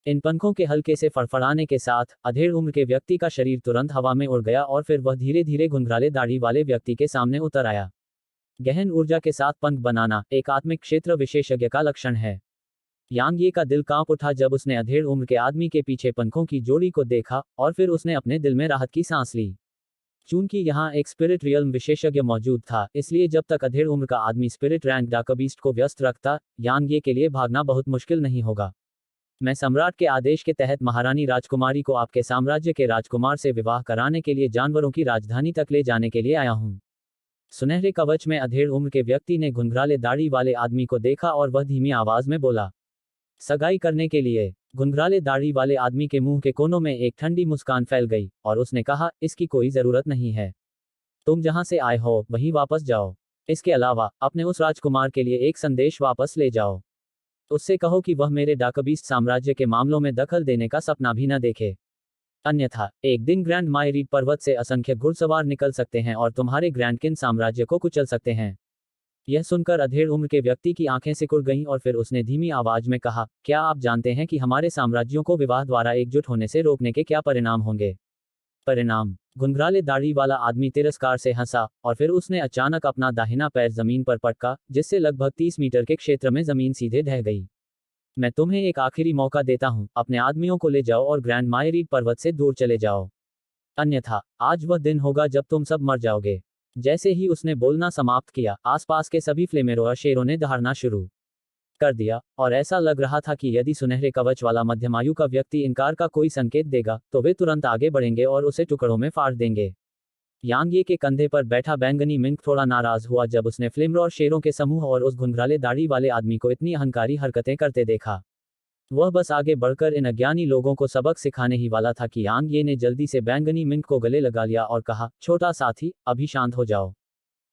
इन पंखों के हल्के से फड़फड़ाने के साथ अधेड़ उम्र के व्यक्ति का शरीर तुरंत हवा में उड़ गया और फिर वह धीरे धीरे घुंघराले दाढ़ी वाले व्यक्ति के सामने उतर आया। गहन ऊर्जा के साथ पंख बनाना एक आत्मिक क्षेत्र विशेषज्ञ का लक्षण है। यांग ये का दिल कांप उठा जब उसने अधेड़ उम्र के आदमी के पीछे पंखों की जोड़ी को देखा और फिर उसने अपने दिल में राहत की सांस ली। चूंकि यहाँ एक स्पिरिट रियल्म विशेषज्ञ मौजूद था, इसलिए जब तक अधेड़ उम्र का आदमी स्पिरिट रैंक डाकबीस्ट को व्यस्त रखता, यांग ये के लिए भागना बहुत मुश्किल नहीं होगा। मैं सम्राट के आदेश के तहत महारानी राजकुमारी को आपके साम्राज्य के राजकुमार से विवाह कराने के लिए जानवरों की राजधानी तक ले जाने के लिए आया हूँ। सुनहरे कवच में अधेड़ उम्र के व्यक्ति ने घुंघराले दाढ़ी वाले आदमी को देखा और वह धीमी आवाज में बोला, सगाई करने के लिए। घुंघराले दाढ़ी वाले आदमी के मुंह के कोनों में एक ठंडी मुस्कान फैल गई और उसने कहा, इसकी कोई जरूरत नहीं है। तुम जहां से आए हो वहीं वापस जाओ। इसके अलावा अपने उस राजकुमार के लिए एक संदेश वापस ले जाओ। उससे कहो कि वह मेरे डाकबीस्ट साम्राज्य के मामलों में दखल देने का सपना भी न देखे। अन्यथा एक दिन ग्रैंड मायरीड पर्वत से असंख्य घुड़सवार निकल सकते हैं और तुम्हारे ग्रैंडकिन साम्राज्य को कुचल सकते हैं। यह सुनकर अधेड़ उम्र के व्यक्ति की आंखें सिकुड़ गईं और फिर उसने धीमी आवाज में कहा, क्या आप जानते हैं कि हमारे साम्राज्यों को विवाह द्वारा एकजुट होने से रोकने के क्या परिणाम होंगे? परिणाम? घुंघराले दाढ़ी वाला आदमी तिरस्कार से हंसा और फिर उसने अचानक अपना दाहिना पैर जमीन पर पटका, जिससे लगभग 30 मीटर के क्षेत्र में जमीन सीधे ढह गई। मैं तुम्हें एक आखिरी मौका देता हूं, अपने आदमियों को ले जाओ और ग्रैंड मायरीड पर्वत से दूर चले जाओ। अन्यथा आज वह दिन होगा जब तुम सब मर जाओगे। जैसे ही उसने बोलना समाप्त किया, आसपास के सभी फ्लेमेरोआ शेरों ने दहाड़ना शुरू कर दिया और ऐसा लग रहा था कि यदि सुनहरे कवच वाला मध्यमायु का व्यक्ति इनकार का कोई संकेत देगा तो वे तुरंत आगे बढ़ेंगे और उसे टुकड़ों में फाड़ देंगे। यांग ये के कंधे पर बैठा बैंगनी मिंक थोड़ा नाराज हुआ जब उसने फ्लेमरोर शेरों के समूह और उस घुंघराले दाढ़ी वाले आदमी को इतनी अहंकारी हरकतें करते देखा। वह बस आगे बढ़कर इन अज्ञानी लोगों को सबक सिखाने ही वाला था कि यांग ये ने जल्दी से बैंगनी मिंक को गले लगा लिया और कहा, छोटा साथी, अभी शांत हो जाओ।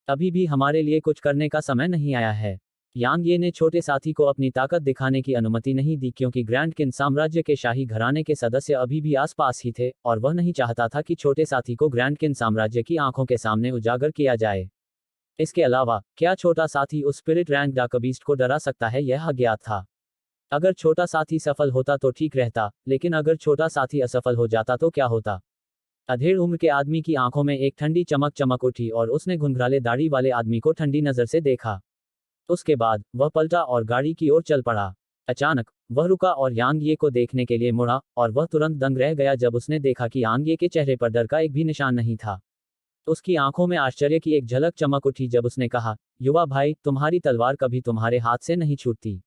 अभी भी हमारे लिए कुछ करने का समय नहीं आया है। यांग ये ने छोटे साथी को अपनी ताकत दिखाने की अनुमति नहीं दी क्योंकि ग्रैंड किन साम्राज्य के शाही घराने के सदस्य अभी भी आसपास ही थे और वह नहीं चाहता था कि छोटे साथी को ग्रैंड किन साम्राज्य की आंखों के सामने उजागर किया जाए। इसके अलावा क्या छोटा साथी उस स्पिरिट रैंक डाकबीस्ट को डरा सकता है, यह अज्ञात था। अगर छोटा साथी सफल होता तो ठीक रहता, लेकिन अगर छोटा साथी असफल हो जाता तो क्या होता। अधेड़ उम्र के आदमी की आंखों में एक ठंडी चमक चमक उठी और उसने घुंघराले दाढ़ी वाले आदमी को ठंडी नजर से देखा। उसके बाद वह पलटा और गाड़ी की ओर चल पड़ा। अचानक वह रुका और यांग ये को देखने के लिए मुड़ा और वह तुरंत दंग रह गया जब उसने देखा कि यांग ये के चेहरे पर डर का एक भी निशान नहीं था। उसकी आंखों में आश्चर्य की एक झलक चमक उठी जब उसने कहा, युवा भाई, तुम्हारी तलवार कभी तुम्हारे हाथ से नहीं छूटती।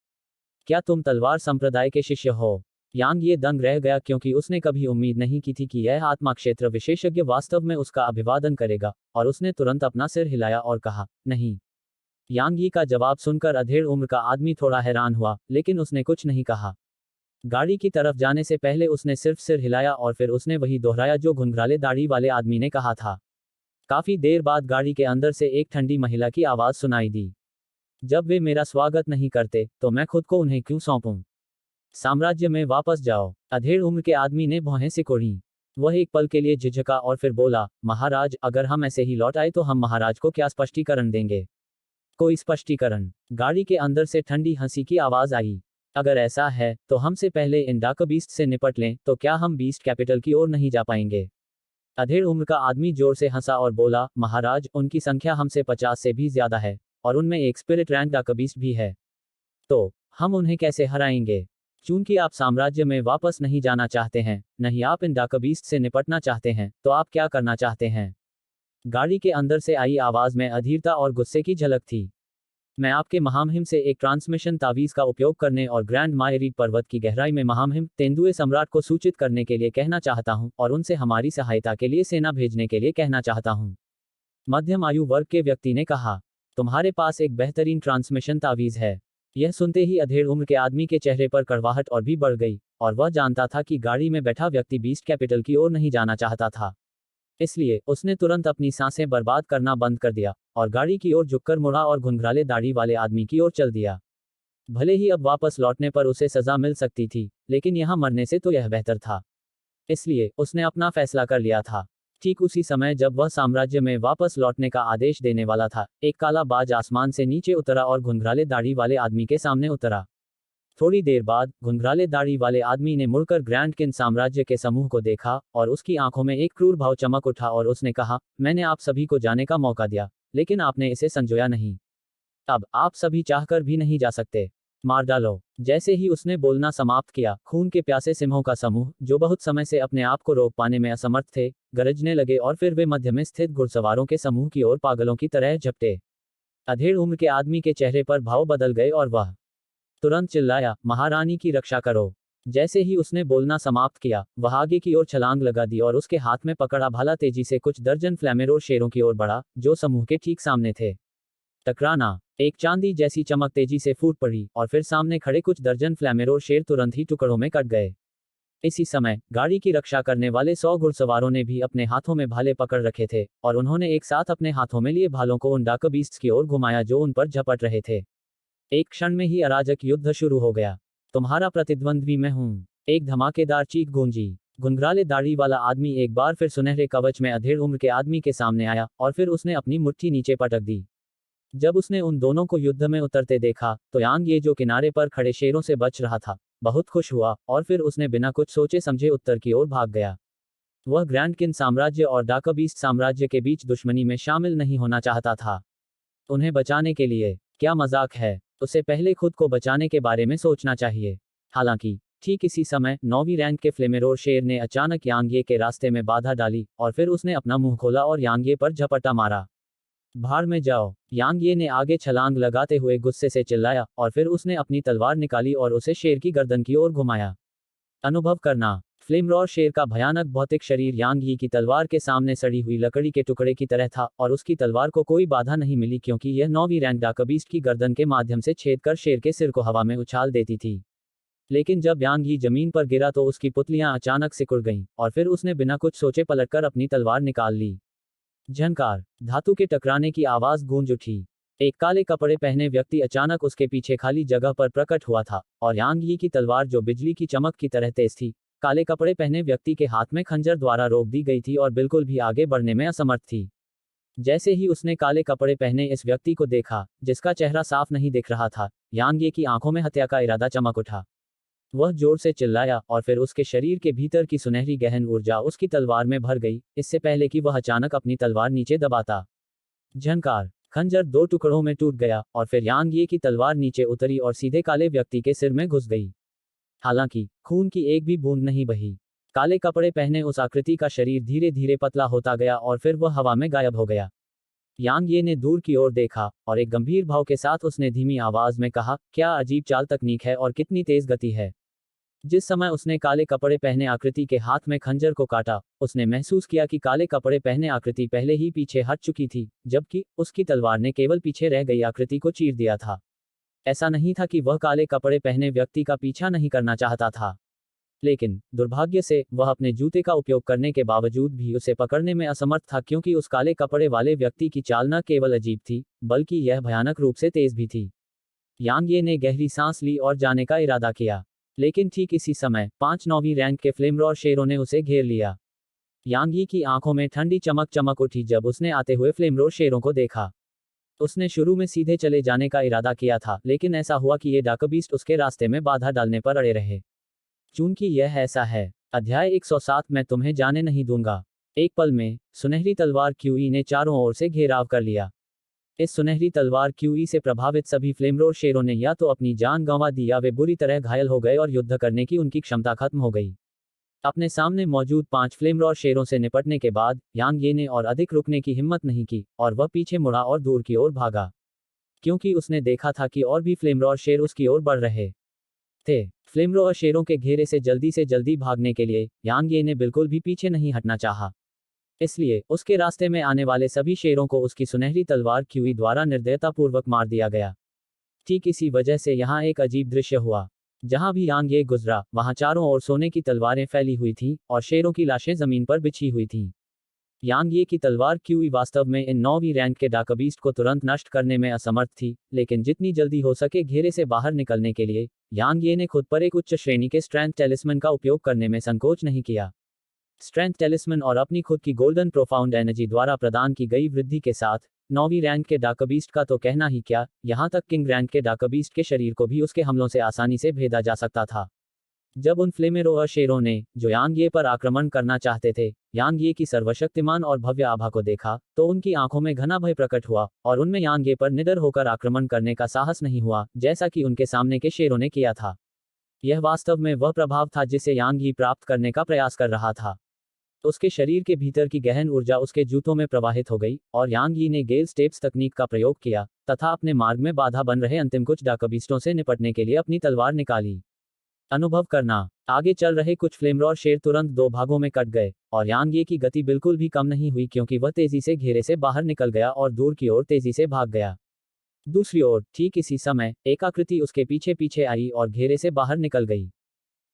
क्या तुम तलवार संप्रदाय के शिष्य हो? यांग ये दंग रह गया क्योंकि उसने कभी उम्मीद नहीं की थी कि यह आत्मा क्षेत्र विशेषज्ञ वास्तव में उसका अभिवादन करेगा, और उसने तुरंत अपना सिर हिलाया और कहा, नहीं। यांग यी का जवाब सुनकर अधेड़ उम्र का आदमी थोड़ा हैरान हुआ, लेकिन उसने कुछ नहीं कहा। गाड़ी की तरफ जाने से पहले उसने सिर्फ सिर हिलाया और फिर उसने वही दोहराया जो घुंघराले दाढ़ी वाले आदमी ने कहा था। काफी देर बाद गाड़ी के अंदर से एक ठंडी महिला की आवाज सुनाई दी, जब वे मेरा स्वागत नहीं करते तो मैं खुद को उन्हें क्यों सौंपूं? साम्राज्य में वापस जाओ। अधेड़ उम्र के आदमी ने भौहें सिकोड़ी। वह एक पल के लिए झिझका और फिर बोला, महाराज, अगर हम ऐसे ही लौट आए तो हम महाराज को क्या स्पष्टीकरण देंगे? कोई स्पष्टीकरण? गाड़ी के अंदर से ठंडी हंसी की आवाज आई। अगर ऐसा है तो हमसे पहले इन डाकबीस्ट से निपट लें, तो क्या हम बीस्ट कैपिटल की ओर नहीं जा पाएंगे? अधेड़ उम्र का आदमी जोर से हंसा और बोला, महाराज, उनकी संख्या हमसे 50 से भी ज्यादा है, और उनमें एक स्पिरिट रैंक डाकबीस्ट भी है। तो हम उन्हें कैसे हराएंगे? चूंकि आप साम्राज्य में वापस नहीं जाना चाहते हैं, नहीं आप इन डाकबीस्ट से निपटना चाहते हैं, तो आप क्या करना चाहते हैं? गाड़ी के अंदर से आई आवाज में अधीरता और गुस्से की झलक थी। मैं आपके महामहिम से एक ट्रांसमिशन तावीज का उपयोग करने और ग्रैंड मायरीड पर्वत की गहराई में महामहिम तेंदुए सम्राट को सूचित करने के लिए कहना चाहता हूं और उनसे हमारी सहायता के लिए सेना भेजने के लिए कहना चाहता हूं। मध्यम आयु वर्ग के व्यक्ति ने कहा, तुम्हारे पास एक बेहतरीन ट्रांसमिशन तावीज है। यह सुनते ही अधेड़ उम्र के आदमी के चेहरे पर कड़वाहट और भी बढ़ गई, और वह जानता था कि गाड़ी में बैठा व्यक्ति बीस्ट कैपिटल की ओर नहीं जाना चाहता था। इसलिए उसने तुरंत अपनी सांसें बर्बाद करना बंद कर दिया और गाड़ी की ओर झुककर मुड़ा और घुंघराले दाढ़ी वाले आदमी की ओर चल दिया। भले ही अब वापस लौटने पर उसे सजा मिल सकती थी, लेकिन यहां मरने से तो यह बेहतर था। इसलिए उसने अपना फैसला कर लिया था। ठीक उसी समय जब वह साम्राज्य में वापस लौटने का आदेश देने वाला था, एक काला बाज आसमान से नीचे उतरा और घुंघराले दाढ़ी वाले आदमी के सामने उतरा। थोड़ी देर बाद घुंघराले दाढ़ी वाले आदमी ने मुड़कर ग्रैंड किन साम्राज्य के समूह को देखा और उसकी आंखों में एक क्रूर भाव चमक उठा और उसने कहा, मैंने आप सभी को जाने का मौका दिया, लेकिन आपने इसे संजोया नहीं। अब आप सभी चाहकर भी नहीं जा सकते। मार डालो। जैसे ही उसने बोलना समाप्त किया, खून के प्यासे सिंहों का समूह, जो बहुत समय से अपने आप को रोक पाने में असमर्थ थे, गरजने लगे और फिर वे मध्य में स्थित घुड़सवारों के समूह की ओर पागलों की तरह झपटे। अधेड़ उम्र के आदमी के चेहरे पर भाव बदल गए और वह तुरंत चिल्लाया, महारानी की रक्षा करो। जैसे ही उसने बोलना समाप्त किया, वह आगे की ओर छलांग लगा दी और उसके हाथ में पकड़ा भाला तेजी से कुछ दर्जन फ्लैमेरोर शेरों की ओर बढ़ा, जो समूह के ठीक सामने थे। टकराना। एक चांदी जैसी चमक तेजी से फूट पड़ी और फिर सामने खड़े कुछ दर्जन फ्लैमेरोर शेर तुरंत ही टुकड़ों में कट गए। इसी समय गाड़ी की रक्षा करने वाले 100 घुड़सवारों ने भी अपने हाथों में भाले पकड़ रखे थे और उन्होंने एक साथ अपने हाथों में लिए भालों को उन डाकबीस्ट्स की ओर घुमाया जो उन पर झपट रहे थे। एक क्षण में ही अराजक युद्ध शुरू हो गया। तुम्हारा प्रतिद्वंद्वी मैं हूं। एक धमाकेदार चीख गूंजी। घुंघराले दाढ़ी वाला आदमी एक बार फिर सुनहरे कवच में अधेड़ उम्र के आदमी के सामने आया और फिर उसने अपनी मुट्ठी नीचे पटक दी। जब उसने उन दोनों को युद्ध में उतरते देखा, तो यांग ये जो किनारे पर खड़े शेरों से बच रहा था, बहुत खुश हुआ और फिर उसने बिना कुछ सोचे समझे उत्तर की ओर भाग गया। वह ग्रैंड किन साम्राज्य और डाकबीस्ट साम्राज्य के बीच दुश्मनी में शामिल नहीं होना चाहता था। उन्हें बचाने के लिए। क्या मजाक है? उसे पहले खुद को बचाने के बारे में सोचना चाहिए। हालांकि ठीक इसी समय 9वीं रैंक के फ्लेमेरोर शेर ने अचानक यांगे के रास्ते में बाधा डाली और फिर उसने अपना मुंह खोला और यांगे पर झपट्टा मारा। भाड़ में जाओ। यांगे ने आगे छलांग लगाते हुए गुस्से से चिल्लाया और फिर उसने अपनी तलवार निकाली और उसे शेर की गर्दन की ओर घुमाया। अनुभव करना। फ्लेमरोर शेर का भयानक भौतिक शरीर यांग यी की तलवार के सामने सड़ी हुई लकड़ी के टुकड़े की तरह था और उसकी तलवार को कोई बाधा नहीं मिली क्योंकि यह 9वीं रैंक डाकबीस्ट की गर्दन के माध्यम से छेद कर शेर के सिर को हवा में उछाल देती थी। लेकिन जब यांग यी जमीन पर गिरा तो उसकी पुतलियां अचानक सिकुड़ गईं और फिर उसने बिना कुछ सोचे पलटकर अपनी तलवार निकाल ली। झनकार। धातु के टकराने की आवाज गूंज उठी। एक काले कपड़े पहने व्यक्ति अचानक उसके पीछे खाली जगह पर प्रकट हुआ था, और यांग यी की तलवार जो बिजली की चमक की तरह तेज थी, काले कपड़े पहने व्यक्ति के हाथ में खंजर द्वारा रोक दी गई थी और बिल्कुल भी आगे बढ़ने में असमर्थ थी। जैसे ही उसने काले कपड़े पहने इस व्यक्ति को देखा, जिसका चेहरा साफ नहीं दिख रहा था, यांग ये की आंखों में हत्या का इरादा चमक उठा। वह जोर से चिल्लाया और फिर उसके शरीर के भीतर की सुनहरी गहन ऊर्जा उसकी तलवार में भर गई, इससे पहले कि वह अचानक अपनी तलवार नीचे दबाता। झंकार, खंजर दो टुकड़ों में टूट गया और फिर यांग ये की तलवार नीचे उतरी और सीधे काले व्यक्ति के सिर में घुस गई। हालांकि खून की एक भी बूंद नहीं बही। काले कपड़े पहने उस आकृति का शरीर धीरे धीरे पतला होता गया और फिर वह हवा में गायब हो गया। यांग ये ने दूर की ओर देखा और एक गंभीर भाव के साथ उसने धीमी आवाज में कहा, क्या अजीब चाल तकनीक है और कितनी तेज गति है। जिस समय उसने काले कपड़े पहने आकृति के हाथ में खंजर को काटा, उसने महसूस किया कि काले कपड़े पहने आकृति पहले ही पीछे हट चुकी थी, जबकि उसकी तलवार ने केवल पीछे रह गई आकृति को चीर दिया था। ऐसा नहीं था कि वह काले कपड़े पहने व्यक्ति का पीछा नहीं करना चाहता था, लेकिन दुर्भाग्य से वह अपने जूते का उपयोग करने के बावजूद भी उसे पकड़ने में असमर्थ था, क्योंकि उस काले कपड़े वाले व्यक्ति की चाल न केवल अजीब थी, बल्कि यह भयानक रूप से तेज भी थी। यांग ये ने गहरी सांस ली और जाने का इरादा किया, लेकिन ठीक इसी समय 5 रैंक के फ्लेमरॉर शेरों ने उसे घेर लिया। यांग यी की आंखों में ठंडी चमक चमक उठी जब उसने आते हुए फ्लेमरॉर शेरों को देखा। उसने शुरू में सीधे चले जाने का इरादा किया था, लेकिन ऐसा हुआ कि ये डार्कबीस्ट उसके रास्ते में बाधा डालने पर अड़े रहे। चूंकि यह ऐसा है, अध्याय 107 मैं तुम्हें जाने नहीं दूंगा। एक पल में सुनहरी तलवार क्यूई ने चारों ओर से घेराव कर लिया। इस सुनहरी तलवार क्यूई से प्रभावित सभी फ्लेमरोर शेरों ने या तो अपनी जान गंवा दी या वे बुरी तरह घायल हो गए और युद्ध करने की उनकी क्षमता खत्म हो गई। अपने सामने मौजूद 5 फ्लेमरोर शेरों से निपटने के बाद यांग ये ने और अधिक रुकने की हिम्मत नहीं की और वह पीछे मुड़ा और दूर की ओर भागा, क्योंकि उसने देखा था कि और भी फ्लेमरोर शेर उसकी ओर बढ़ रहे थे। फ्लेमरोर शेरों के घेरे से जल्दी भागने के लिए यांग ये ने बिल्कुल भी पीछे नहीं हटना चाहा। इसलिए उसके रास्ते में आने वाले सभी शेरों को उसकी सुनहरी तलवार क्यूई द्वारा निर्दयतापूर्वक मार दिया गया। ठीक इसी वजह से यहाँ एक अजीब दृश्य हुआ। जहाँ भी यांग ये गुजरा, वहाँ चारों ओर सोने की तलवारें फैली हुई थीं और शेरों की लाशें जमीन पर बिछी हुई थीं। यांग ये की तलवार क्यूई वास्तव में इन 9वीं रैंक के डार्कबीस्ट को तुरंत नष्ट करने में असमर्थ थी, लेकिन जितनी जल्दी हो सके घेरे से बाहर निकलने के लिए यांग ये ने खुद पर एक उच्च श्रेणी के स्ट्रेंथ टेलिस्मन का उपयोग करने में संकोच नहीं किया। स्ट्रेंथ टेलिस्मन और अपनी खुद की गोल्डन प्रोफाउंड एनर्जी द्वारा प्रदान की गई वृद्धि के साथ 9वीं रैंक के डार्कबीस्ट का तो कहना ही क्या, यहाँ तक किंग रैंक के डार्कबीस्ट के शरीर को भी उसके हमलों से आसानी से भेदा जा सकता था। जब उन फ्लेमेरोर शेरों ने, जो यांग ये पर आक्रमण करना चाहते थे, यांग ये की सर्वशक्तिमान और भव्य आभा को देखा, तो उनकी आंखों में घना भय प्रकट हुआ और उनमें यांग ये पर निडर होकर आक्रमण करने का साहस नहीं हुआ, जैसा कि उनके सामने के शेरों ने किया था। यह वास्तव में वह प्रभाव था जिसे यांग ये प्राप्त करने का प्रयास कर रहा था। उसके शरीर के भीतर की गहन ऊर्जा उसके जूतों में प्रवाहित हो गई और यांग यी ने गेल स्टेप्स तकनीक का प्रयोग किया तथा अपने मार्ग में बाधा बन रहे अंतिम कुछ डार्कबीस्टों से निपटने के लिए अपनी तलवार निकाली। अनुभव करना, आगे चल रहे कुछ फ्लेमरोर शेर तुरंत 2 भागों में कट गए और यांग ये की गति बिल्कुल भी कम नहीं हुई, क्योंकि वह तेजी से घेरे से बाहर निकल गया और दूर की ओर तेजी से भाग गया। दूसरी ओर ठीक इसी समय एक आकृति उसके पीछे पीछे आई और घेरे से बाहर निकल गई।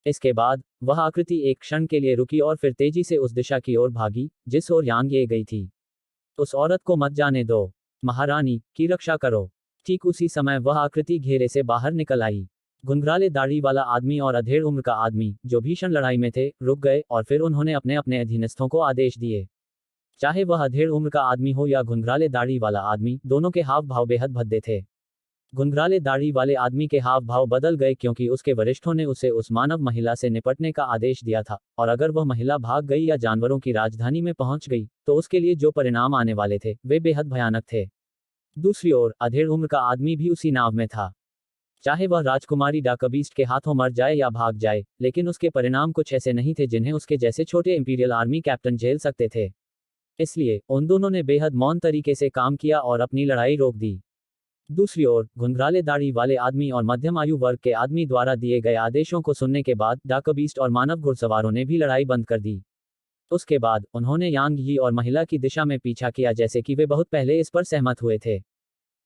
इसके बाद वह आकृति एक क्षण के लिए रुकी और फिर तेजी से उस दिशा की ओर भागी जिस ओर यांग ये गई थी। उस औरत को मत जाने दो, महारानी की रक्षा करो। ठीक उसी समय वह आकृति घेरे से बाहर निकल आई। घुंघराले दाढ़ी वाला आदमी और अधेड़ उम्र का आदमी, जो भीषण लड़ाई में थे, रुक गए और फिर उन्होंने अपने अपने अधीनस्थों को आदेश दिए। चाहे वह अधेड़ उम्र का आदमी हो या घुंघराले दाढ़ी वाला आदमी, दोनों के हाव भाव बेहद भद्दे थे। घुंघराले दाढ़ी वाले आदमी के हाव भाव बदल गए क्योंकि उसके वरिष्ठों ने उसे उस मानव महिला से निपटने का आदेश दिया था, और अगर वह महिला भाग गई या जानवरों की राजधानी में पहुंच गई, तो उसके लिए जो परिणाम आने वाले थे वे बेहद भयानक थे। दूसरी ओर अधेड़ उम्र का आदमी भी उसी नाव में था। चाहे वह राजकुमारी डार्कबीस्ट के हाथों मर जाए या भाग जाए, लेकिन उसके परिणाम कुछ ऐसे नहीं थे जिन्हें उसके जैसे छोटे इंपीरियल आर्मी कैप्टन झेल सकते थे। इसलिए उन दोनों ने बेहद मौन तरीके से काम किया और अपनी लड़ाई रोक दी। दूसरी ओर घुंघराले दाढ़ी वाले आदमी और मध्यम आयु वर्ग के आदमी द्वारा दिए गए आदेशों को सुनने के बाद डार्कबीस्ट और मानव घुड़सवारों ने भी लड़ाई बंद कर दी। उसके बाद उन्होंने यांग यी और महिला की दिशा में पीछा किया, जैसे कि वे बहुत पहले इस पर सहमत हुए थे।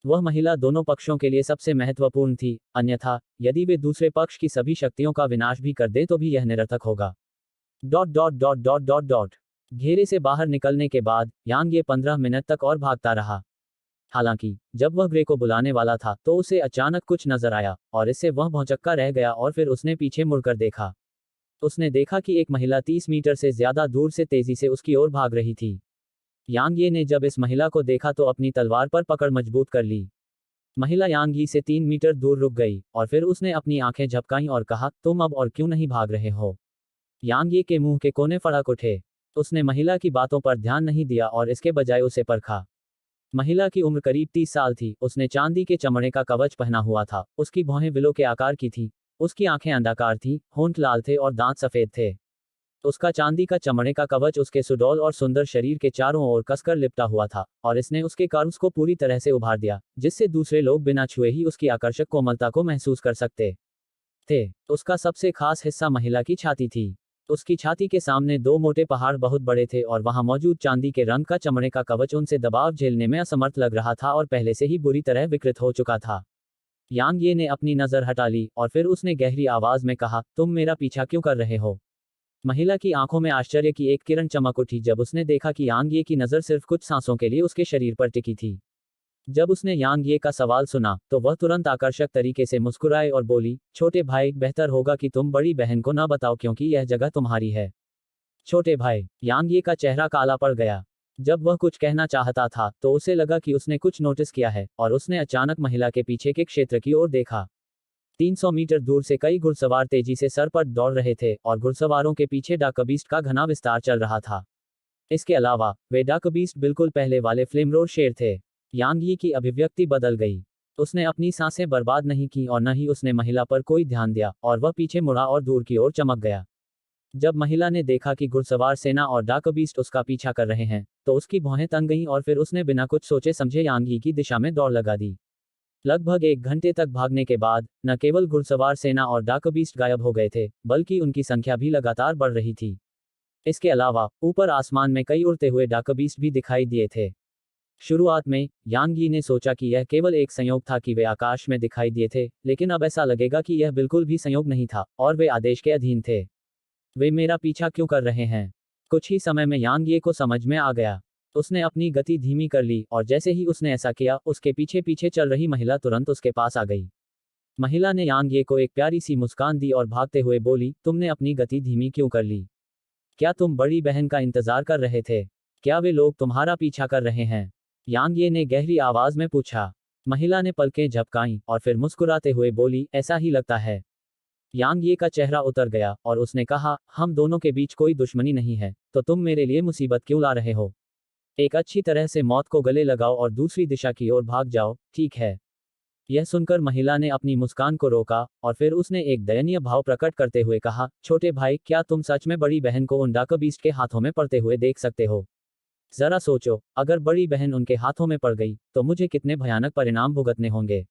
वह महिला दोनों पक्षों के लिए सबसे महत्वपूर्ण थी, अन्यथा यदि वे दूसरे पक्ष की सभी शक्तियों का विनाश भी कर दें तो भी यह निरर्थक होगा। घेरे से बाहर निकलने के बाद यांग ये 15 मिनट तक और भागता रहा। हालांकि जब वह ग्रे को बुलाने वाला था तो उसे अचानक कुछ नजर आया और इससे वह भौंचक्का रह गया और फिर उसने पीछे मुड़कर देखा। उसने देखा कि एक महिला 30 मीटर से ज्यादा दूर से तेजी से उसकी ओर भाग रही थी। यांग ये ने जब इस महिला को देखा तो अपनी तलवार पर पकड़ मजबूत कर ली। महिला यांग यी से 3 मीटर दूर रुक गई और फिर उसने अपनी आंखें झपकाईं और कहा, तुम अब और क्यों नहीं भाग रहे हो? यांग ये के मुंह के कोने फड़क उठे। उसने महिला की बातों पर ध्यान नहीं दिया और इसके बजाय उसे परखा। महिला की उम्र करीब 30 साल थी। उसने चांदी के चमड़े का कवच पहना हुआ था। उसकी भौहें विलो के आकार की थी। उसकी आंखें अंडाकार थीं, होंठ लाल थे और दांत सफेद थे। उसका चांदी का चमड़े का कवच उसके सुडौल और सुंदर शरीर के चारों ओर कसकर लिपटा हुआ था और इसने उसके कर्व्स को पूरी तरह से उभार दिया, जिससे दूसरे लोग बिना छुए ही उसकी आकर्षक कोमलता को महसूस कर सकते थे। उसका सबसे खास हिस्सा महिला की छाती थी। उसकी छाती के सामने दो मोटे पहाड़ बहुत बड़े थे और वहां मौजूद चांदी के रंग का चमड़े का कवच उनसे दबाव झेलने में असमर्थ लग रहा था और पहले से ही बुरी तरह विकृत हो चुका था। यांग ये ने अपनी नजर हटा ली और फिर उसने गहरी आवाज में कहा, तुम मेरा पीछा क्यों कर रहे हो? महिला की आंखों में आश्चर्य की एक किरण चमक उठी जब उसने देखा कि यांग ये की नजर सिर्फ कुछ सांसों के लिए उसके शरीर पर टिकी थी। जब उसने यांग ये का सवाल सुना तो वह तुरंत आकर्षक तरीके से मुस्कुराए और बोली, छोटे भाई, बेहतर होगा कि तुम बड़ी बहन को न बताओ क्योंकि यह जगह तुम्हारी है। छोटे भाई, यांग ये का चेहरा काला पड़ गया। जब वह कुछ कहना चाहता था तो उसे लगा कि उसने कुछ नोटिस किया है और उसने अचानक महिला के पीछे के क्षेत्र की ओर देखा। 300 मीटर दूर से कई घुड़सवार तेजी से सर पर दौड़ रहे थे और घुड़सवारों के पीछे डाकबीस्ट का घना विस्तार चल रहा था। इसके अलावा वे डाकबीस्ट बिल्कुल पहले वाले फ्लेमरोर शेर थे। यांग यी की अभिव्यक्ति बदल गई। उसने अपनी सांसें बर्बाद नहीं की और न ही उसने महिला पर कोई ध्यान दिया और वह पीछे मुड़ा और दूर की ओर चमक गया। जब महिला ने देखा कि घुड़सवार सेना और डाकबीस्ट उसका पीछा कर रहे हैं तो उसकी भौहें तन गईं और फिर उसने बिना कुछ सोचे समझे यांग यी की दिशा में दौड़ लगा दी। लगभग 1 घंटे तक भागने के बाद न केवल घुड़सवार सेना और डाकबीस्ट गायब हो गए थे, बल्कि उनकी संख्या भी लगातार बढ़ रही थी। इसके अलावा ऊपर आसमान में कई उड़ते हुए डाकबीस्ट भी दिखाई दिए थे। शुरुआत में यांग यी ने सोचा कि यह केवल एक संयोग था कि वे आकाश में दिखाई दिए थे, लेकिन अब ऐसा लगेगा कि यह बिल्कुल भी संयोग नहीं था और वे आदेश के अधीन थे। वे मेरा पीछा क्यों कर रहे हैं? कुछ ही समय में यांग ये को समझ में आ गया। उसने अपनी गति धीमी कर ली और जैसे ही उसने ऐसा किया, उसके पीछे पीछे चल रही महिला तुरंत उसके पास आ गई। महिला ने यांग ये को एक प्यारी सी मुस्कान दी और भागते हुए बोली, तुमने अपनी गति धीमी क्यों कर ली? क्या तुम बड़ी बहन का इंतजार कर रहे थे? क्या वे लोग तुम्हारा पीछा कर रहे हैं? यांग ये ने गहरी आवाज में पूछा। महिला ने पलकें झपकाईं और फिर मुस्कुराते हुए बोली, ऐसा ही लगता है। यांग ये का चेहरा उतर गया और उसने कहा, हम दोनों के बीच कोई दुश्मनी नहीं है, तो तुम मेरे लिए मुसीबत क्यों ला रहे हो? एक अच्छी तरह से मौत को गले लगाओ और दूसरी दिशा की ओर भाग जाओ, ठीक है? यह सुनकर महिला ने अपनी मुस्कान को रोका और फिर उसने एक दयनीय भाव प्रकट करते हुए कहा, छोटे भाई, क्या तुम सच में बड़ी बहन को उन डाकबीस्ट के हाथों में पड़ते हुए देख सकते हो? जरा सोचो, अगर बड़ी बहन उनके हाथों में पड़ गई तो मुझे कितने भयानक परिणाम भुगतने होंगे।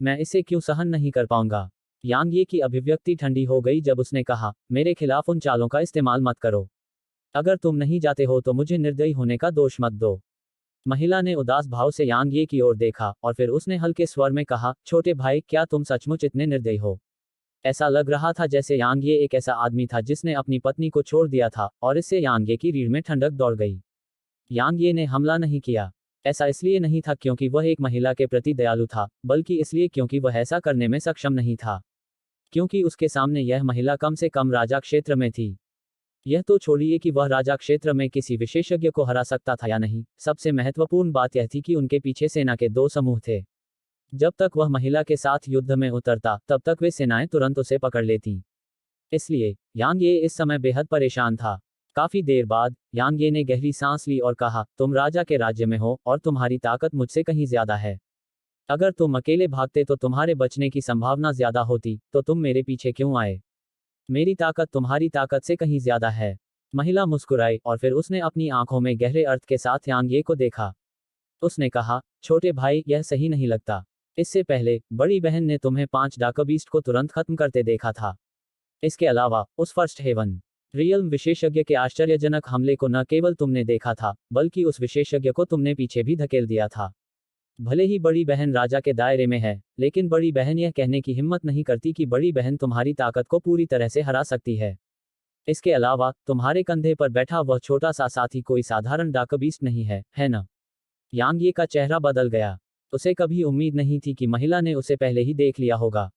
मैं इसे क्यों सहन नहीं कर पाऊंगा? यांग ये की अभिव्यक्ति ठंडी हो गई जब उसने कहा, मेरे खिलाफ उन चालों का इस्तेमाल मत करो। अगर तुम नहीं जाते हो तो मुझे निर्दयी होने का दोष मत दो। महिला ने उदास भाव से यांग ये की ओर देखा और फिर उसने हल्के स्वर में कहा, छोटे भाई, क्या तुम सचमुच इतने निर्दयी हो? ऐसा लग रहा था जैसे यांग ये एक ऐसा आदमी था जिसने अपनी पत्नी को छोड़ दिया था और इससे यांग ये की रीढ़ में ठंडक दौड़ गई। यांग ये ने हमला नहीं किया। ऐसा इसलिए नहीं था क्योंकि वह एक महिला के प्रति दयालु था, बल्कि इसलिए क्योंकि वह ऐसा करने में सक्षम नहीं था। क्योंकि उसके सामने यह महिला कम से कम राजा क्षेत्र में थी। यह तो छोड़िए कि वह राजा क्षेत्र में किसी विशेषज्ञ को हरा सकता था या नहीं, सबसे महत्वपूर्ण बात यह थी कि उनके पीछे सेना के 2 समूह थे। जब तक वह महिला के साथ युद्ध में उतरता तब तक वे सेनाएं तुरंत उसे पकड़ लेती। इसलिए यांग ये इस समय बेहद परेशान था। काफी देर बाद यांग ये ने गहरी सांस ली और कहा, तुम राजा के राज्य में हो और तुम्हारी ताकत मुझसे कहीं ज्यादा है। अगर तुम अकेले भागते तो तुम्हारे बचने की संभावना ज्यादा होती, तो तुम मेरे पीछे क्यों आए? मेरी ताकत तुम्हारी ताकत से कहीं ज्यादा है। महिला मुस्कुराई और फिर उसने अपनी आंखों में गहरे अर्थ के साथ यांग ये को देखा। उसने कहा, छोटे भाई, यह सही नहीं लगता। इससे पहले बड़ी बहन ने तुम्हें 5 डाकबीस्ट को तुरंत खत्म करते देखा था। इसके अलावा उस फर्स्ट हेवन रियल्म विशेषज्ञ के आश्चर्यजनक हमले को न केवल तुमने देखा था, बल्कि उस विशेषज्ञ को तुमने पीछे भी धकेल दिया था। भले ही बड़ी बहन राजा के दायरे में है, लेकिन बड़ी बहन यह कहने की हिम्मत नहीं करती कि बड़ी बहन तुम्हारी ताकत को पूरी तरह से हरा सकती है। इसके अलावा तुम्हारे कंधे पर बैठा वह छोटा सा साथी कोई साधारण डाकबीस्ट नहीं है, है ना? यांग ये का चेहरा बदल गया। उसे कभी उम्मीद नहीं थी कि महिला ने उसे पहले ही देख लिया होगा।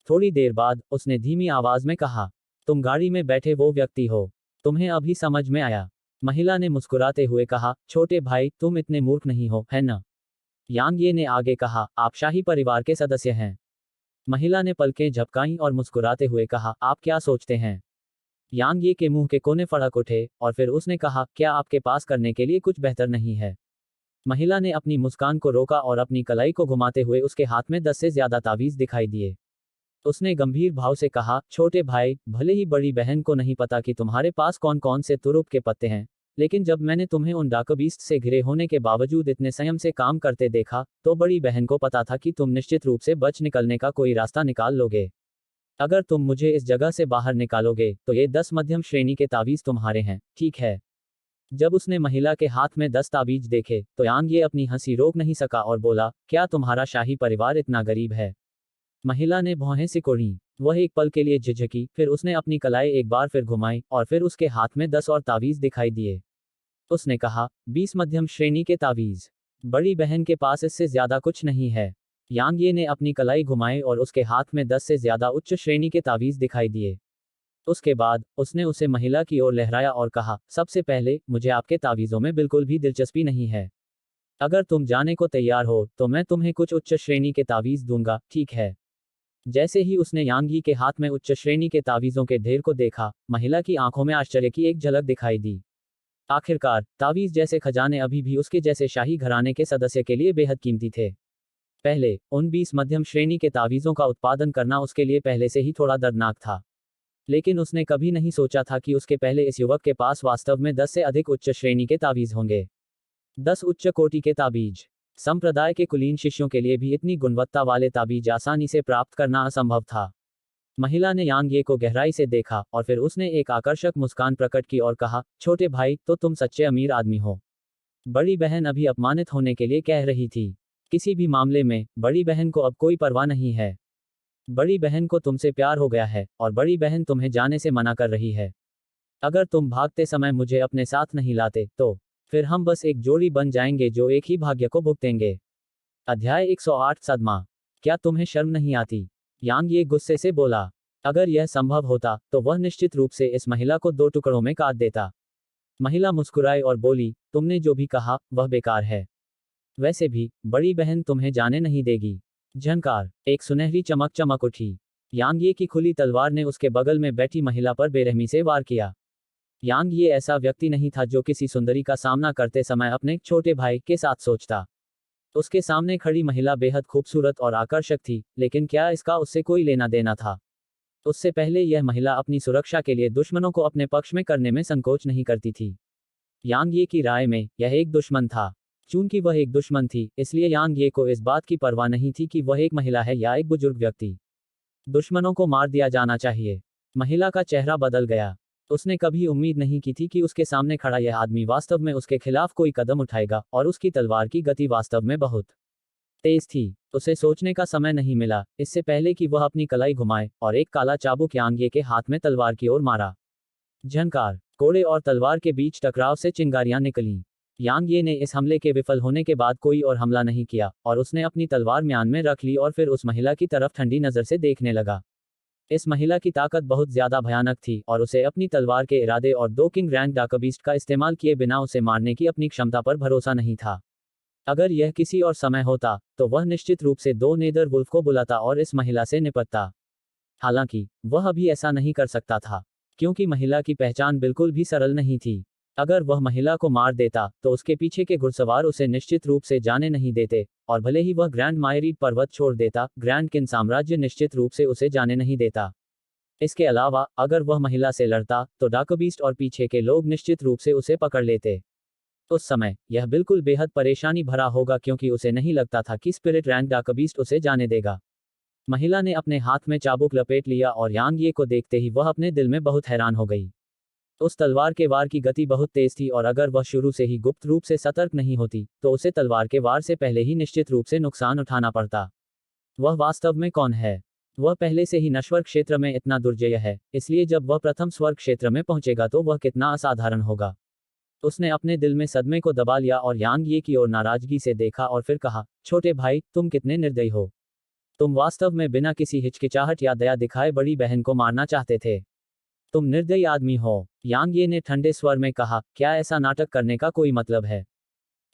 थोड़ी देर बाद उसने धीमी आवाज में कहा, तुम गाड़ी में बैठे वो व्यक्ति हो। तुम्हें अभी समझ में आया। महिला ने मुस्कुराते हुए कहा, छोटे भाई तुम इतने मूर्ख नहीं हो, है ना? यांग ये ने आगे कहा, आप शाही परिवार के सदस्य हैं। महिला ने पलकें झपकाईं और मुस्कुराते हुए कहा, आप क्या सोचते हैं? यांग ये के मुंह के कोने फड़क उठे और फिर उसने कहा, क्या आपके पास करने के लिए कुछ बेहतर नहीं है? महिला ने अपनी मुस्कान को रोका और अपनी कलाई को घुमाते हुए उसके हाथ में 10 से ज्यादा तावीज दिखाई दिए। उसने गंभीर भाव से कहा, छोटे भाई, भले ही बड़ी बहन को नहीं पता कि तुम्हारे पास कौन कौन से तुरुप के पत्ते हैं, लेकिन जब मैंने तुम्हें उन डाकबीस्ट से घिरे होने के बावजूद इतने संयम से काम करते देखा, तो बड़ी बहन को पता था कि तुम निश्चित रूप से बच निकलने का कोई रास्ता निकाल लोगे। अगर तुम मुझे इस जगह से बाहर निकालोगे, तो ये 10 मध्यम श्रेणी के तावीज तुम्हारे हैं, ठीक है? जब उसने महिला के हाथ में 10 ताबीज देखे, तो यांग ये अपनी हंसी रोक नहीं सका और बोला, क्या तुम्हारा शाही परिवार इतना गरीब है? महिला ने भौहें सिकोड़ी। वह एक पल के लिए झिझकी, फिर उसने अपनी कलाई एक बार फिर घुमाई और फिर उसके हाथ में 10 और तावीज दिखाई दिए। उसने कहा, 20 मध्यम श्रेणी के तावीज। बड़ी बहन के पास इससे ज्यादा कुछ नहीं है। यांग ये ने अपनी कलाई घुमाई और उसके हाथ में 10 से ज्यादा उच्च श्रेणी के तावीज दिखाई दिए। उसके बाद उसने उसे महिला की ओर लहराया और कहा, सबसे पहले मुझे आपके तावीजों में बिल्कुल भी दिलचस्पी नहीं है। अगर तुम जाने को तैयार हो तो मैं तुम्हें कुछ उच्च श्रेणी के तावीज दूंगा, ठीक है? जैसे ही उसने यांगी के हाथ में उच्च श्रेणी के तावीजों के ढेर को देखा, महिला की आंखों में आश्चर्य की एक झलक दिखाई दी। आखिरकार तावीज जैसे खजाने अभी भी उसके जैसे शाही घराने के सदस्य के लिए बेहद कीमती थे। पहले उन 20 मध्यम श्रेणी के तावीजों का उत्पादन करना उसके लिए पहले से ही थोड़ा दर्दनाक था, लेकिन उसने कभी नहीं सोचा था कि उसके पहले इस युवक के पास वास्तव में 10 से अधिक उच्च श्रेणी के तावीज होंगे। 10 उच्च कोटि के ताबीज। संप्रदाय के कुलीन शिष्यों के लिए भी इतनी गुणवत्ता वाले ताबीज आसानी से प्राप्त करना असंभव था। महिला ने यांग ये को गहराई से देखा और फिर उसने एक आकर्षक मुस्कान प्रकट की और कहा, छोटे भाई, तो तुम सच्चे अमीर आदमी हो। बड़ी बहन अभी अपमानित होने के लिए कह रही थी। किसी भी मामले में बड़ी बहन को अब कोई परवाह नहीं है। बड़ी बहन को तुमसे प्यार हो गया है और बड़ी बहन तुम्हें जाने से मना कर रही है। अगर तुम भागते समय मुझे अपने साथ नहीं लाते, तो फिर हम बस एक जोड़ी बन जाएंगे जो एक ही भाग्य को भुगतेंगे। अध्याय 108 सदमा। क्या तुम्हें शर्म नहीं आती? यांग ये गुस्से से बोला। अगर यह संभव होता तो वह निश्चित रूप से इस महिला को 2 टुकड़ों में काट देता। महिला मुस्कुराई और बोली, तुमने जो भी कहा वह बेकार है। वैसे भी बड़ी बहन तुम्हें जाने नहीं देगी। झनकार, एक सुनहरी चमक चमक उठी। यांग ये की खुली तलवार ने उसके बगल में बैठी महिला पर बेरहमी से वार किया। यांग ये ऐसा व्यक्ति नहीं था जो किसी सुंदरी का सामना करते समय अपने छोटे भाई के साथ सोचता। उसके सामने खड़ी महिला बेहद खूबसूरत और आकर्षक थी, लेकिन क्या इसका उससे कोई लेना देना था? उससे पहले यह महिला अपनी सुरक्षा के लिए दुश्मनों को अपने पक्ष में करने में संकोच नहीं करती थी। यांग ये की राय में यह एक दुश्मन था। चूंकि वह एक दुश्मन थी, इसलिए यांग ये को इस बात की परवाह नहीं थी कि वह एक महिला है या एक बुजुर्ग व्यक्ति। दुश्मनों को मार दिया जाना चाहिए। महिला का चेहरा बदल गया। उसने कभी उम्मीद नहीं की थी कि उसके सामने खड़ा यह आदमी वास्तव में उसके खिलाफ कोई कदम उठाएगा, और उसकी तलवार की गति वास्तव में बहुत तेज थी। उसे सोचने का समय नहीं मिला, इससे पहले कि वह अपनी कलाई घुमाए, और एक काला चाबुक यांग ये के हाथ में तलवार की ओर मारा। झनकार, कोड़े और तलवार के बीच टकराव से चिंगारियां निकलीं। यांग ये ने इस हमले के विफल होने के बाद कोई और हमला नहीं किया, और उसने अपनी तलवार म्यान में रख ली और फिर उस महिला की तरफ ठंडी नजर से देखने लगा। इस महिला की ताकत बहुत ज्यादा भयानक थी और उसे अपनी तलवार के इरादे और 2 किंग रैंक डाकबीस्ट का इस्तेमाल किए बिना उसे मारने की अपनी क्षमता पर भरोसा नहीं था। अगर यह किसी और समय होता तो वह निश्चित रूप से 2 नेदर वुल्फ को बुलाता और इस महिला से निपटता। हालांकि वह अभी ऐसा नहीं कर सकता था, क्योंकि महिला की पहचान बिल्कुल भी सरल नहीं थी। अगर वह महिला को मार देता तो उसके पीछे के घुड़सवार उसे निश्चित रूप से जाने नहीं देते, और भले ही वह ग्रैंड मायरीड पर्वत छोड़ देता, ग्रैंड किन साम्राज्य निश्चित रूप से उसे जाने नहीं देता। इसके अलावा अगर वह महिला से लड़ता तो डाकबीस्ट और पीछे के लोग निश्चित रूप से उसे पकड़ लेते। उस समय यह बिल्कुल बेहद परेशानी भरा होगा, क्योंकि उसे नहीं लगता था कि स्पिरिट रैंक डाकबीस्ट उसे जाने देगा। महिला ने अपने हाथ में चाबुक लपेट लिया और यांग ये को देखते ही वह अपने दिल में बहुत हैरान हो गई। उस तलवार के वार की गति बहुत तेज थी, और अगर वह शुरू से ही गुप्त रूप से सतर्क नहीं होती तो उसे तलवार के वार से पहले ही निश्चित रूप से नुकसान उठाना पड़ता। वह वास्तव में कौन है? वह पहले से ही नश्वर क्षेत्र में इतना दुर्जय है, इसलिए जब वह प्रथम स्वर्ग क्षेत्र में पहुंचेगा तो वह कितना असाधारण होगा। उसने अपने दिल में सदमे को दबा लिया और यांग ये की ओर नाराजगी से देखा और फिर कहा, छोटे भाई, तुम कितने निर्दयी हो। तुम वास्तव में बिना किसी हिचकिचाहट या दया दिखाए बड़ी बहन को मारना चाहते थे। तुम निर्दयी आदमी हो। यांग ये ने ठंडे स्वर में कहा, क्या ऐसा नाटक करने का कोई मतलब है।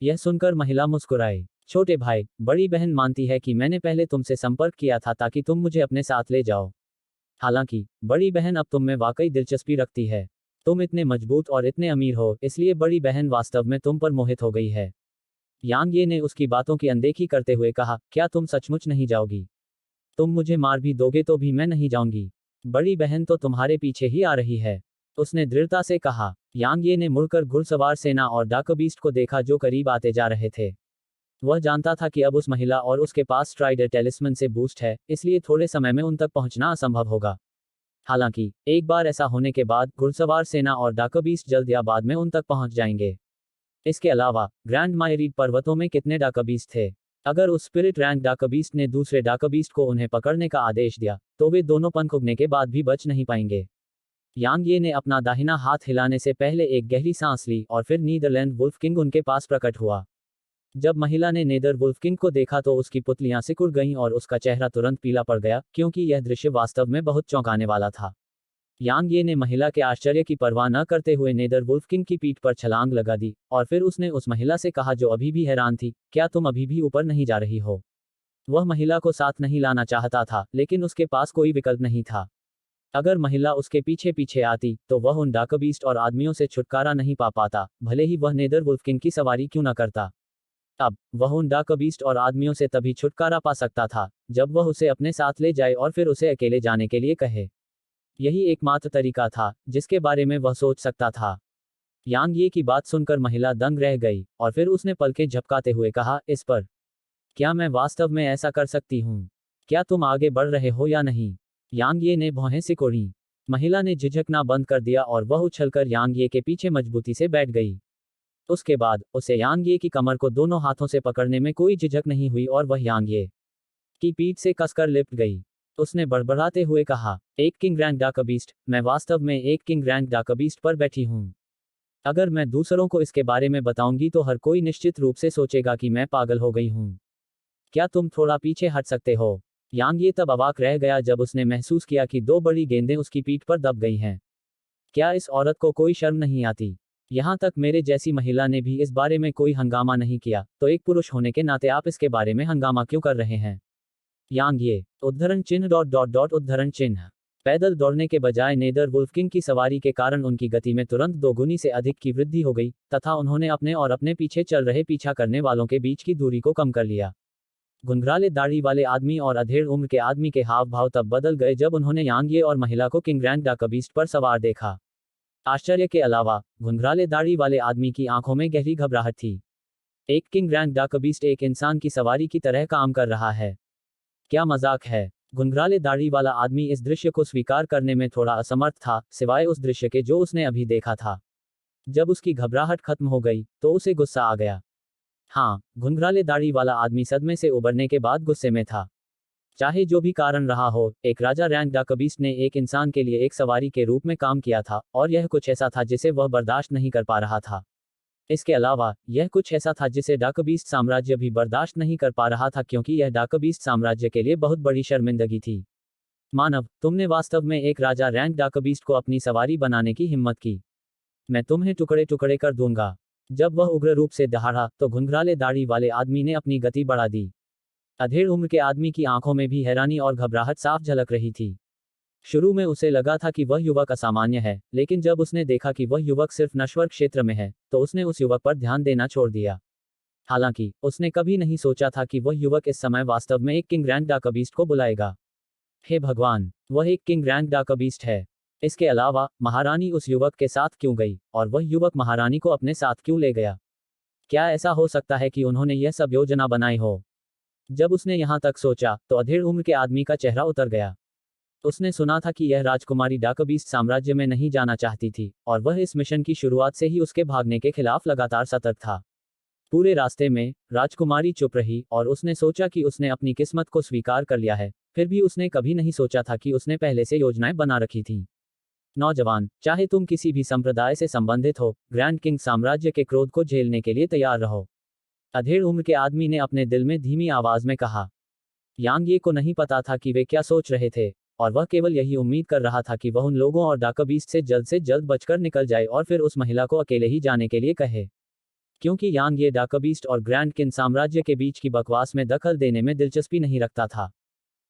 यह सुनकर महिला मुस्कुराई। छोटे भाई, बड़ी बहन मानती है कि मैंने पहले तुमसे संपर्क किया था ताकि तुम मुझे अपने साथ ले जाओ। हालांकि बड़ी बहन अब तुम में वाकई दिलचस्पी रखती है। तुम इतने मजबूत और इतने अमीर हो, इसलिए बड़ी बहन वास्तव में तुम पर मोहित हो गई है। यांग ये ने उसकी बातों की अनदेखी करते हुए कहा, क्या तुम सचमुच नहीं जाओगी। तुम मुझे मार भी दोगे तो भी मैं नहीं जाऊंगी। बड़ी बहन तो तुम्हारे पीछे ही आ रही है, उसने दृढ़ता से कहा। यांग ये ने मुड़कर घुड़सवार सेना और डाकबीस्ट को देखा जो करीब आते जा रहे थे। वह जानता था कि अब उस महिला और उसके पास स्ट्राइडर टेलिस्मन से बूस्ट है, इसलिए थोड़े समय में उन तक पहुंचना असंभव होगा। हालांकि एक बार ऐसा होने के बाद घुड़सवार सेना और डाकबीस्ट जल्द या बाद में उन तक पहुंच जाएंगे। इसके अलावा ग्रैंड मायरीड पर्वतों में कितने डाकबीस्ट थे। अगर उस स्पिरिट रैंक डाकबीस्ट ने दूसरे डाकबीस्ट को उन्हें पकड़ने का आदेश दिया तो वे दोनों पंख उगने के बाद भी बच नहीं पाएंगे। यांग ये ने अपना दाहिना हाथ हिलाने से पहले एक गहरी सांस ली और फिर नीदरलैंड वुल्फ किंग उनके पास प्रकट हुआ। जब महिला ने नेदर वुल्फ किंग को देखा तो उसकी पुतलियां सिकुड़ गईं और उसका चेहरा तुरंत पीला पड़ गया, क्योंकि यह दृश्य वास्तव में बहुत चौंकाने वाला था। यांग ये ने महिला के आश्चर्य की परवाह न करते हुए नेदर वुल्फ किंग की पीठ पर छलांग लगा दी और फिर उसने उस महिला से कहा जो अभी भी हैरान थी, क्या तुम अभी भी ऊपर नहीं जा रही हो। वह महिला को साथ नहीं लाना चाहता था, लेकिन उसके पास कोई विकल्प नहीं था। अगर महिला उसके पीछे पीछे आती तो वह उन डाकबीस्ट और आदमियों से छुटकारा नहीं पा पाता, भले ही वह नेदर वुल्फ किंग की सवारी क्यों न करता। अब वह उन डाकबीस्ट और आदमियों से तभी छुटकारा पा सकता था जब वह उसे अपने साथ ले जाए और फिर उसे अकेले जाने के लिए कहे। यही एकमात्र तरीका था जिसके बारे में वह सोच सकता था। यांग ये की बात सुनकर महिला दंग रह गई और फिर उसने पलकें झपकाते हुए कहा, इस पर क्या मैं वास्तव में ऐसा कर सकती हूँ। क्या तुम आगे बढ़ रहे हो या नहीं। यांग ये ने भौहें सिकोड़ी। महिला ने झिझकना बंद कर दिया और वह उछलकर यांग ये के पीछे मजबूती से बैठ गई। उसके बाद उसे यांग ये की कमर को दोनों हाथों से पकड़ने में कोई झिझक नहीं हुई और वह यांग ये की पीठ से कसकर लिपट गई। उसने बड़बड़ाते हुए कहा, एक किंग रैंक डाकबीस्ट, मैं वास्तव में एक किंग रैंक डाकबीस्ट पर बैठी हूँ। अगर मैं दूसरों को इसके बारे में बताऊंगी तो हर कोई निश्चित रूप से सोचेगा कि मैं पागल हो गई हूँ। क्या तुम थोड़ा पीछे हट सकते हो। यांग ये तब अवाक रह गया जब उसने महसूस किया कि दो बड़ी गेंदें उसकी पीठ पर दब गई हैं। क्या इस औरत को कोई शर्म नहीं आती। यहाँ तक मेरे जैसी महिला ने भी इस बारे में कोई हंगामा नहीं किया, तो एक पुरुष होने के नाते आप इसके बारे में हंगामा क्यों कर रहे हैं। यांग ये उद्धरण चिन्ह उद्धरण चिन्ह। पैदल दौड़ने के बजाय नेदर वुल्फ किंग की सवारी के कारण उनकी गति में तुरंत दोगुनी से अधिक की वृद्धि हो गई तथा उन्होंने अपने और अपने पीछे चल रहे पीछा करने वालों के बीच की दूरी को कम कर लिया। घुंघराले दाढ़ी वाले आदमी और अधेड़ उम्र के आदमी के हाव भाव तब बदल गए जब उन्होंने यांग ये और महिला को किंग रैंक डाकबीस्ट पर सवार देखा। आश्चर्य के अलावा घुंघराले दाढ़ी वाले आदमी की आंखों में गहरी घबराहट थी। एक किंग रैंक डाकबीस्ट एक इंसान की सवारी की तरह काम कर रहा है। क्या मजाक है। घुंघराले दाढ़ी वाला आदमी इस दृश्य को स्वीकार करने में थोड़ा असमर्थ था, सिवाय उस दृश्य के जो उसने अभी देखा था। जब उसकी घबराहट खत्म हो गई तो उसे गुस्सा आ गया। हाँ, घुंघराले दाढ़ी वाला आदमी सदमे से उबरने के बाद गुस्से में था। चाहे जो भी कारण रहा हो, एक राजा रैंक डाकबीस्ट ने एक इंसान के लिए एक सवारी के रूप में काम किया था और यह कुछ ऐसा था जिसे वह बर्दाश्त नहीं कर पा रहा था। इसके अलावा यह कुछ ऐसा था जिसे डाकबीस्ट साम्राज्य भी बर्दाश्त नहीं कर पा रहा था, क्योंकि यह डाकबीस्ट साम्राज्य के लिए बहुत बड़ी शर्मिंदगी थी। मानव, तुमने वास्तव में एक राजा रैंक डाकबीस्ट को अपनी सवारी बनाने की हिम्मत की। मैं तुम्हें टुकड़े टुकड़े कर दूंगा। जब वह उग्र रूप से दहाड़ा तो घुंघराले दाढ़ी वाले आदमी ने अपनी गति बढ़ा दी। अधेड़ उम्र के आदमी की आंखों में भी हैरानी और घबराहट साफ झलक रही थी। शुरू में उसे लगा था कि वह युवक असामान्य है, लेकिन जब उसने देखा कि वह युवक सिर्फ नश्वर क्षेत्र में है तो उसने उस युवक पर ध्यान देना छोड़ दिया। हालांकि उसने कभी नहीं सोचा था कि वह युवक इस समय वास्तव में एक किंग रैंक डाकबीस्ट को बुलाएगा। हे भगवान, वह एक किंग रैंक डाकबीस्ट है। इसके अलावा महारानी उस युवक के साथ क्यों गई और वह युवक महारानी को अपने साथ क्यों ले गया। क्या ऐसा हो सकता है कि उन्होंने यह सब योजना बनाई हो। जब उसने यहाँ तक सोचा तो अधेड़ उम्र के आदमी का चेहरा उतर गया। उसने सुना था कि यह राजकुमारी डाकबीस्ट साम्राज्य में नहीं जाना चाहती थी और वह इस मिशन की शुरुआत से ही उसके भागने के खिलाफ लगातार सतर्क था। पूरे रास्ते में राजकुमारी चुप रही और उसने सोचा कि उसने अपनी किस्मत को स्वीकार कर लिया है, फिर भी उसने कभी नहीं सोचा था कि उसने पहले से योजनाएं बना रखी थीं। नौजवान, चाहे तुम किसी भी संप्रदाय से संबंधित हो, ग्रैंड किंग साम्राज्य के क्रोध को झेलने के लिए तैयार रहो। अधेड़ उम्र के आदमी ने अपने दिल में धीमी आवाज में कहा। यांग ये को नहीं पता था कि वे क्या सोच रहे थे, और वह केवल यही उम्मीद कर रहा था कि वह उन लोगों और डाकबीस्ट से जल्द बचकर निकल जाए और फिर उस महिला को अकेले ही जाने के लिए कहे। क्योंकि यांग ये डाकबीस्ट और ग्रैंड किन साम्राज्य के बीच की बकवास में दखल देने में दिलचस्पी नहीं रखता था।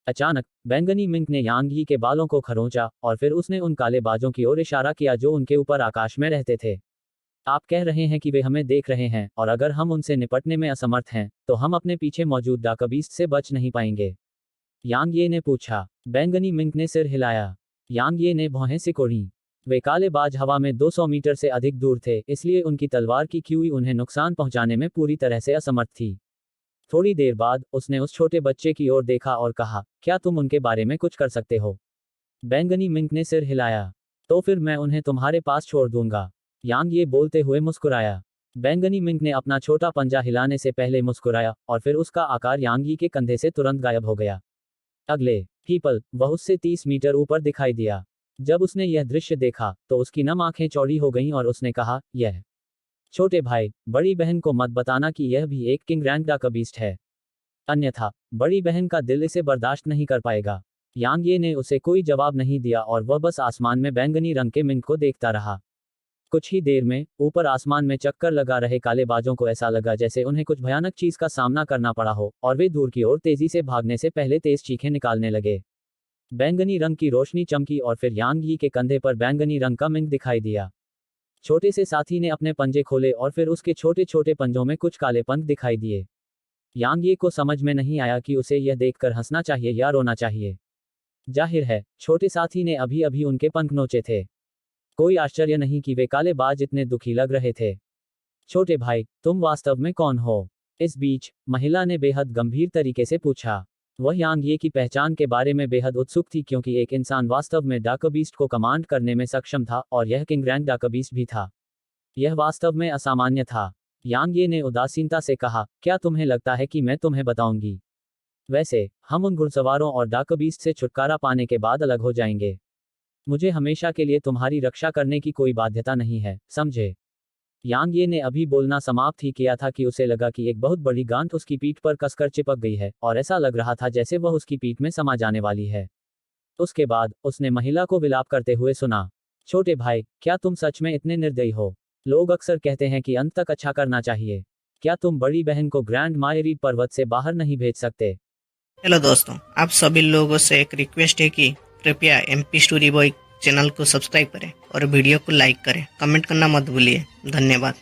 अचानक बैंगनी मिंक ने यांग ही के बालों को खरोंचा और फिर उसने उन काले बाजों की ओर इशारा किया जो उनके ऊपर आकाश में रहते थे। आप कह रहे हैं कि वे हमें देख रहे हैं, और अगर हम उनसे निपटने में असमर्थ हैं, तो हम अपने पीछे मौजूद डाकबीस्ट से बच नहीं पाएंगे। यांग ये ने पूछा। बैंगनी मिंक ने सिर हिलाया। यांग ये ने भौहें सिकोड़ी। वे काले बाज हवा में 200 मीटर से अधिक दूर थे, इसलिए उनकी तलवार की कीवी उन्हें नुकसान पहुंचाने में पूरी तरह से असमर्थ थी। थोड़ी देर बाद उसने उस छोटे बच्चे की ओर देखा और कहा, क्या तुम उनके बारे में कुछ कर सकते हो? बैंगनी मिंक ने सिर हिलाया। तो फिर मैं उन्हें तुम्हारे पास छोड़ दूंगा। यांग ये बोलते हुए मुस्कुराया। बैंगनी मिंक ने अपना छोटा पंजा हिलाने से पहले मुस्कुराया और फिर उसका आकार यांगी के कंधे से तुरंत गायब हो गया। अगले ही पल वह उससे 30 मीटर ऊपर दिखाई दिया। जब उसने यह दृश्य देखा तो उसकी नम आंखें चौड़ी हो गईं और उसने कहा, यह छोटे भाई, बड़ी बहन को मत बताना कि यह भी एक किंग रैंक डाकबीस्ट है, अन्यथा बड़ी बहन का दिल इसे बर्दाश्त नहीं कर पाएगा। यांग ये ने उसे कोई जवाब नहीं दिया और वह बस आसमान में बैंगनी रंग के मिंक को देखता रहा। कुछ ही देर में ऊपर आसमान में चक्कर लगा रहे काले बाजों को ऐसा लगा जैसे उन्हें कुछ भयानक चीज का सामना करना पड़ा हो, और वे दूर की ओर तेजी से भागने से पहले तेज चीखें निकालने लगे। बैंगनी रंग की रोशनी चमकी और फिर यांग यी के कंधे पर बैंगनी रंग का मिंक दिखाई दिया। छोटे से साथी ने अपने पंजे खोले और फिर उसके छोटे छोटे पंजों में कुछ काले पंख दिखाई दिए। यांग ये को समझ में नहीं आया कि उसे यह देखकर हंसना चाहिए या रोना चाहिए। जाहिर है, छोटे साथी ने अभी अभी उनके पंख नोचे थे। कोई आश्चर्य नहीं कि वे काले बाज इतने दुखी लग रहे थे। छोटे भाई, तुम वास्तव में कौन हो? इस बीच महिला ने बेहद गंभीर तरीके से पूछा। वह यांग ये की पहचान के बारे में बेहद उत्सुक थी क्योंकि एक इंसान वास्तव में डाकबीस्ट को कमांड करने में सक्षम था और यह किंग रैंक डाकबीस्ट भी था। यह वास्तव में असामान्य था। यांग ये ने उदासीनता से कहा, क्या तुम्हें लगता है कि मैं तुम्हें बताऊंगी? वैसे हम उन घुड़सवारों और डाकबीस्ट से छुटकारा पाने के बाद अलग हो जाएंगे। मुझे हमेशा के लिए तुम्हारी रक्षा करने की कोई बाध्यता नहीं है, समझे? यांग ये ने अभी बोलना समाप्त ही किया था कि उसे लगा कि एक बहुत बड़ी गांठ उसकी पीठ पर कसकर चिपक गई है और ऐसा लग रहा था जैसे वह उसकी पीठ में समा जाने वाली है। उसके बाद उसने महिला को विलाप करते हुए सुना। छोटे भाई, क्या तुम सच में इतने निर्दयी हो? लोग अक्सर कहते हैं कि अंत तक अच्छा करना चाहिए। क्या तुम बड़ी बहन को ग्रैंड मायरीड पर्वत से बाहर नहीं भेज सकते? हेलो दोस्तों, आप सभी लोगों से एक रिक्वेस्ट है कि कृपया MP स्टोरी बॉय चैनल को सब्सक्राइब करें और वीडियो को लाइक करें। कमेंट करना मत भूलिए। धन्यवाद।